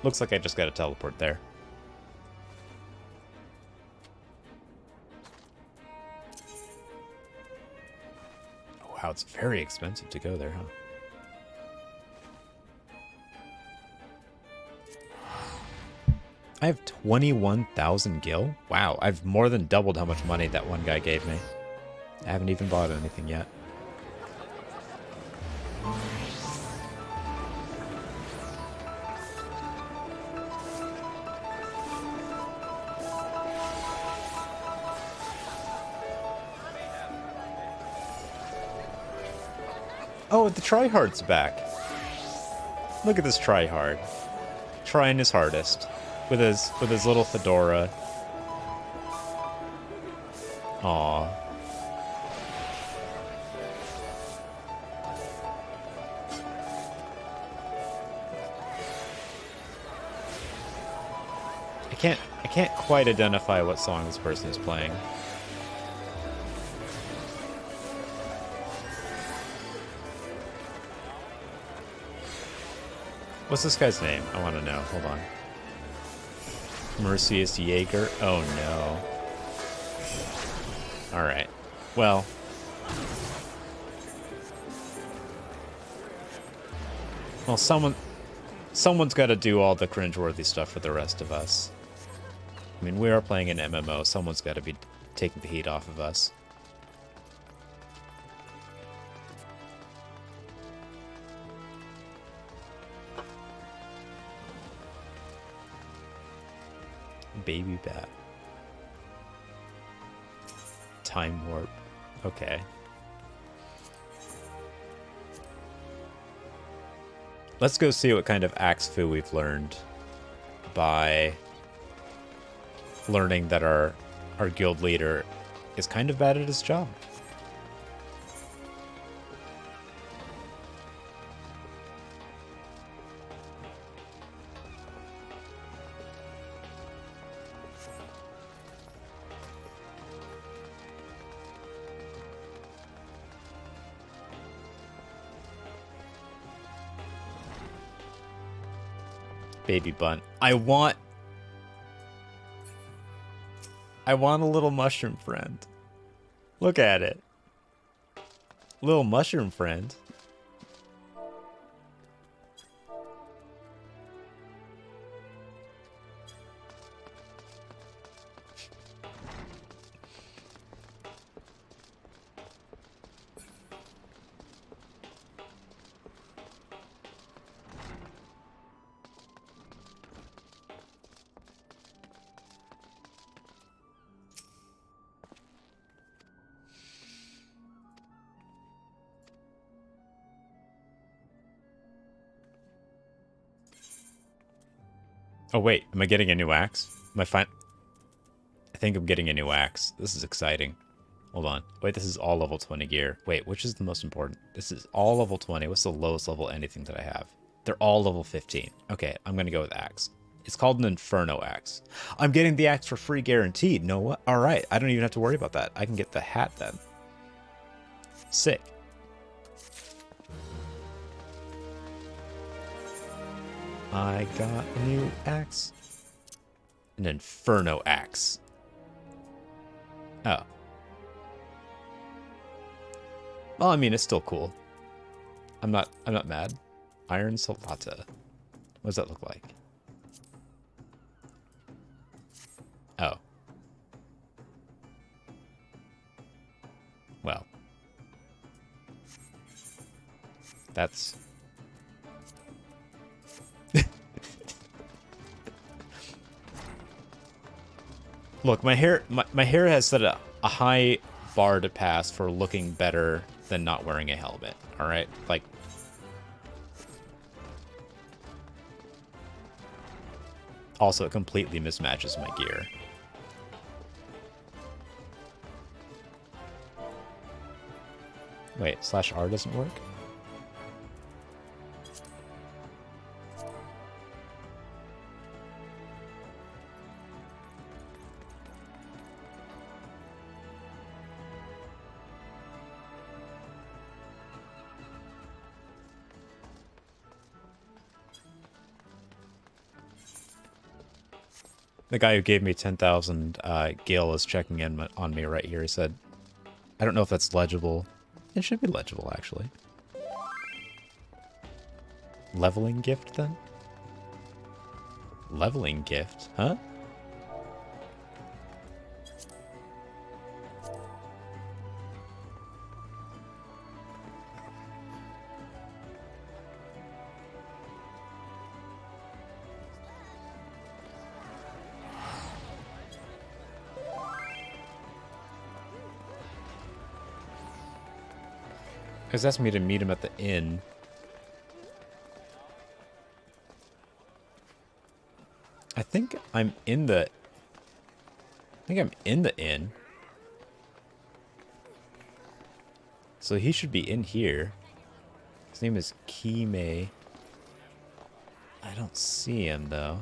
Looks like I just got to teleport there. Oh, wow, it's very expensive to go there, huh? I have 21,000 gil? Wow, I've more than doubled how much money that one guy gave me. I haven't even bought anything yet. Oh, the tryhard's back. Look at this tryhard. Trying his hardest. With his little fedora. Aww. I can't quite identify what song this person is playing. What's this guy's name? I want to know. Hold on. Mercius Jaeger? Oh no. Alright. Well. Well, someone's got to do all the cringeworthy stuff for the rest of us. I mean, we are playing an MMO. Someone's got to be taking the heat off of us. Baby bat. Time warp. Okay. Let's go see what kind of Axfu we've learned by learning that our guild leader is kind of bad at his job. Baby bunt. I want a little mushroom friend. Look at it. Little mushroom friend. Oh wait, am I getting a new axe? Am I fine? I think I'm getting a new axe. This is exciting. Hold on. Wait, this is all level 20 gear. Wait, which is the most important? This is all level 20. What's the lowest level anything that I have? They're all level 15. Okay, I'm gonna go with axe. It's called an Inferno axe. I'm getting the axe for free guaranteed. No what? All right. I don't even have to worry about that. I can get the hat then. Sick. I got a new axe. An Inferno axe. Oh. Well, I mean, it's still cool. I'm not mad. Iron Solata. What does that look like? Oh. Well. That's... Look, my hair has set a high bar to pass for looking better than not wearing a helmet. All right? Like... Also, it completely mismatches my gear. Wait, /R doesn't work? The guy who gave me 10,000 Gil is checking in on me right here. He said, I don't know if that's legible. It should be legible, actually. Leveling gift, then? Leveling gift, huh? Because that's me to meet him at the inn. I think I'm in the inn. So he should be in here. His name is Kime. I don't see him though.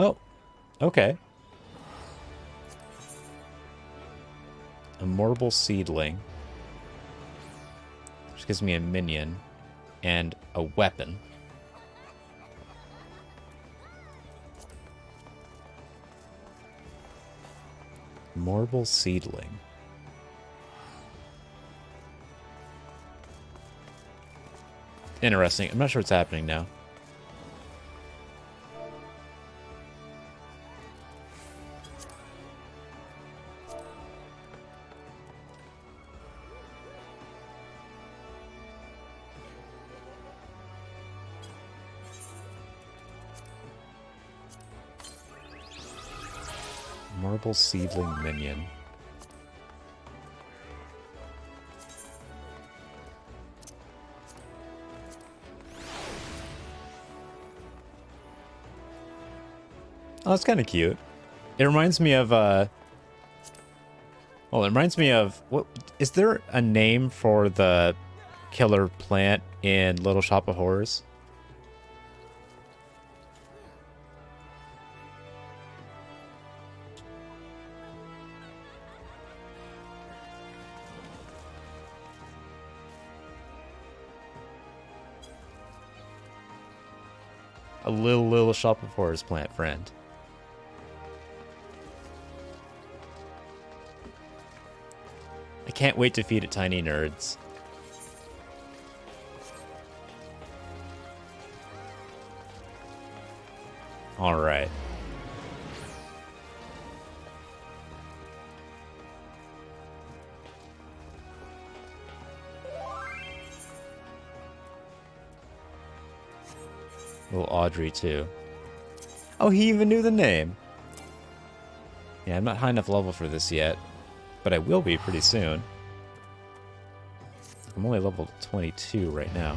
Oh, okay. A Mortal Seedling. Which gives me a minion and a weapon. Mortal Seedling. Interesting. I'm not sure what's happening now. Marble Seedling minion. Oh, that's kind of cute. It reminds me of, well, it reminds me of, what, is there a name for the killer plant in Little Shop of Horrors? A little Shop of Horrors plant friend. I can't wait to feed it tiny nerds. All right. Little Audrey too. Oh, he even knew the name. Yeah, I'm not high enough level for this yet, but I will be pretty soon. I'm only level 22 right now.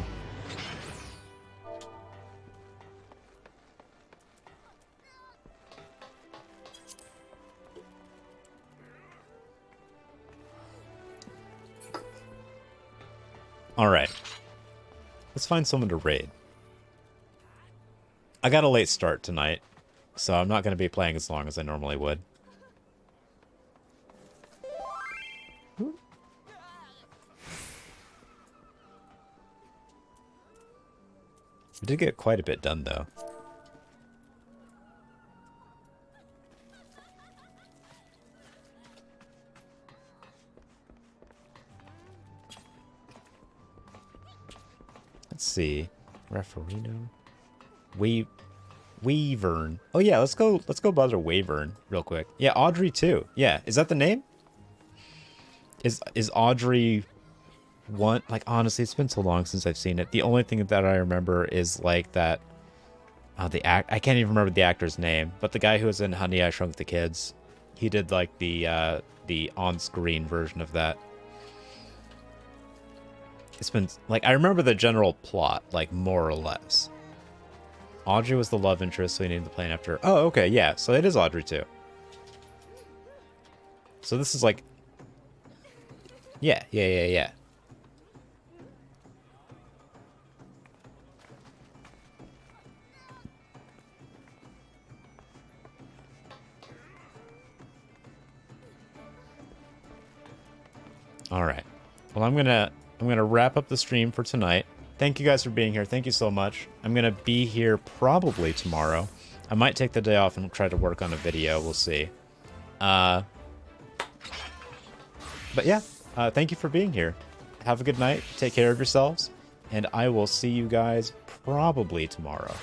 Alright. Let's find someone to raid. I got a late start tonight, so I'm not going to be playing as long as I normally would. I did get quite a bit done, though. Let's see. Referino. Wyvern. Oh yeah, let's go bother Wyvern real quick. Yeah, Audrey too. Yeah, is that the name? Is Audrey one? Like, honestly, it's been so long since I've seen it. The only thing that I remember is like that I can't even remember the actor's name, but the guy who was in Honey, I Shrunk the Kids. He did like the on-screen version of that. It's been, like, I remember the general plot, like, more or less. Audrey was the love interest, so we named the plane after her. Oh, okay, yeah, so it is Audrey, too. So this is, like... Yeah. Alright. Well, I'm gonna wrap up the stream for tonight. Thank you guys for being here. Thank you so much. I'm gonna be here probably tomorrow. I might take the day off and try to work on a video. We'll see. But yeah, thank you for being here. Have a good night. Take care of yourselves. And I will see you guys probably tomorrow.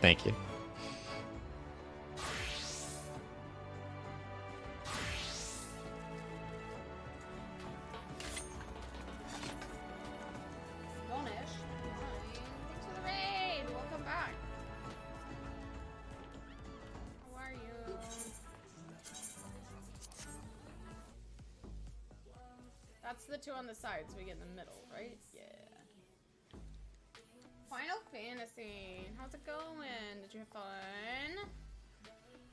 Thank you. The two on the side, so we get in the middle, right? Yeah. Final Fantasy. How's it going? Did you have fun?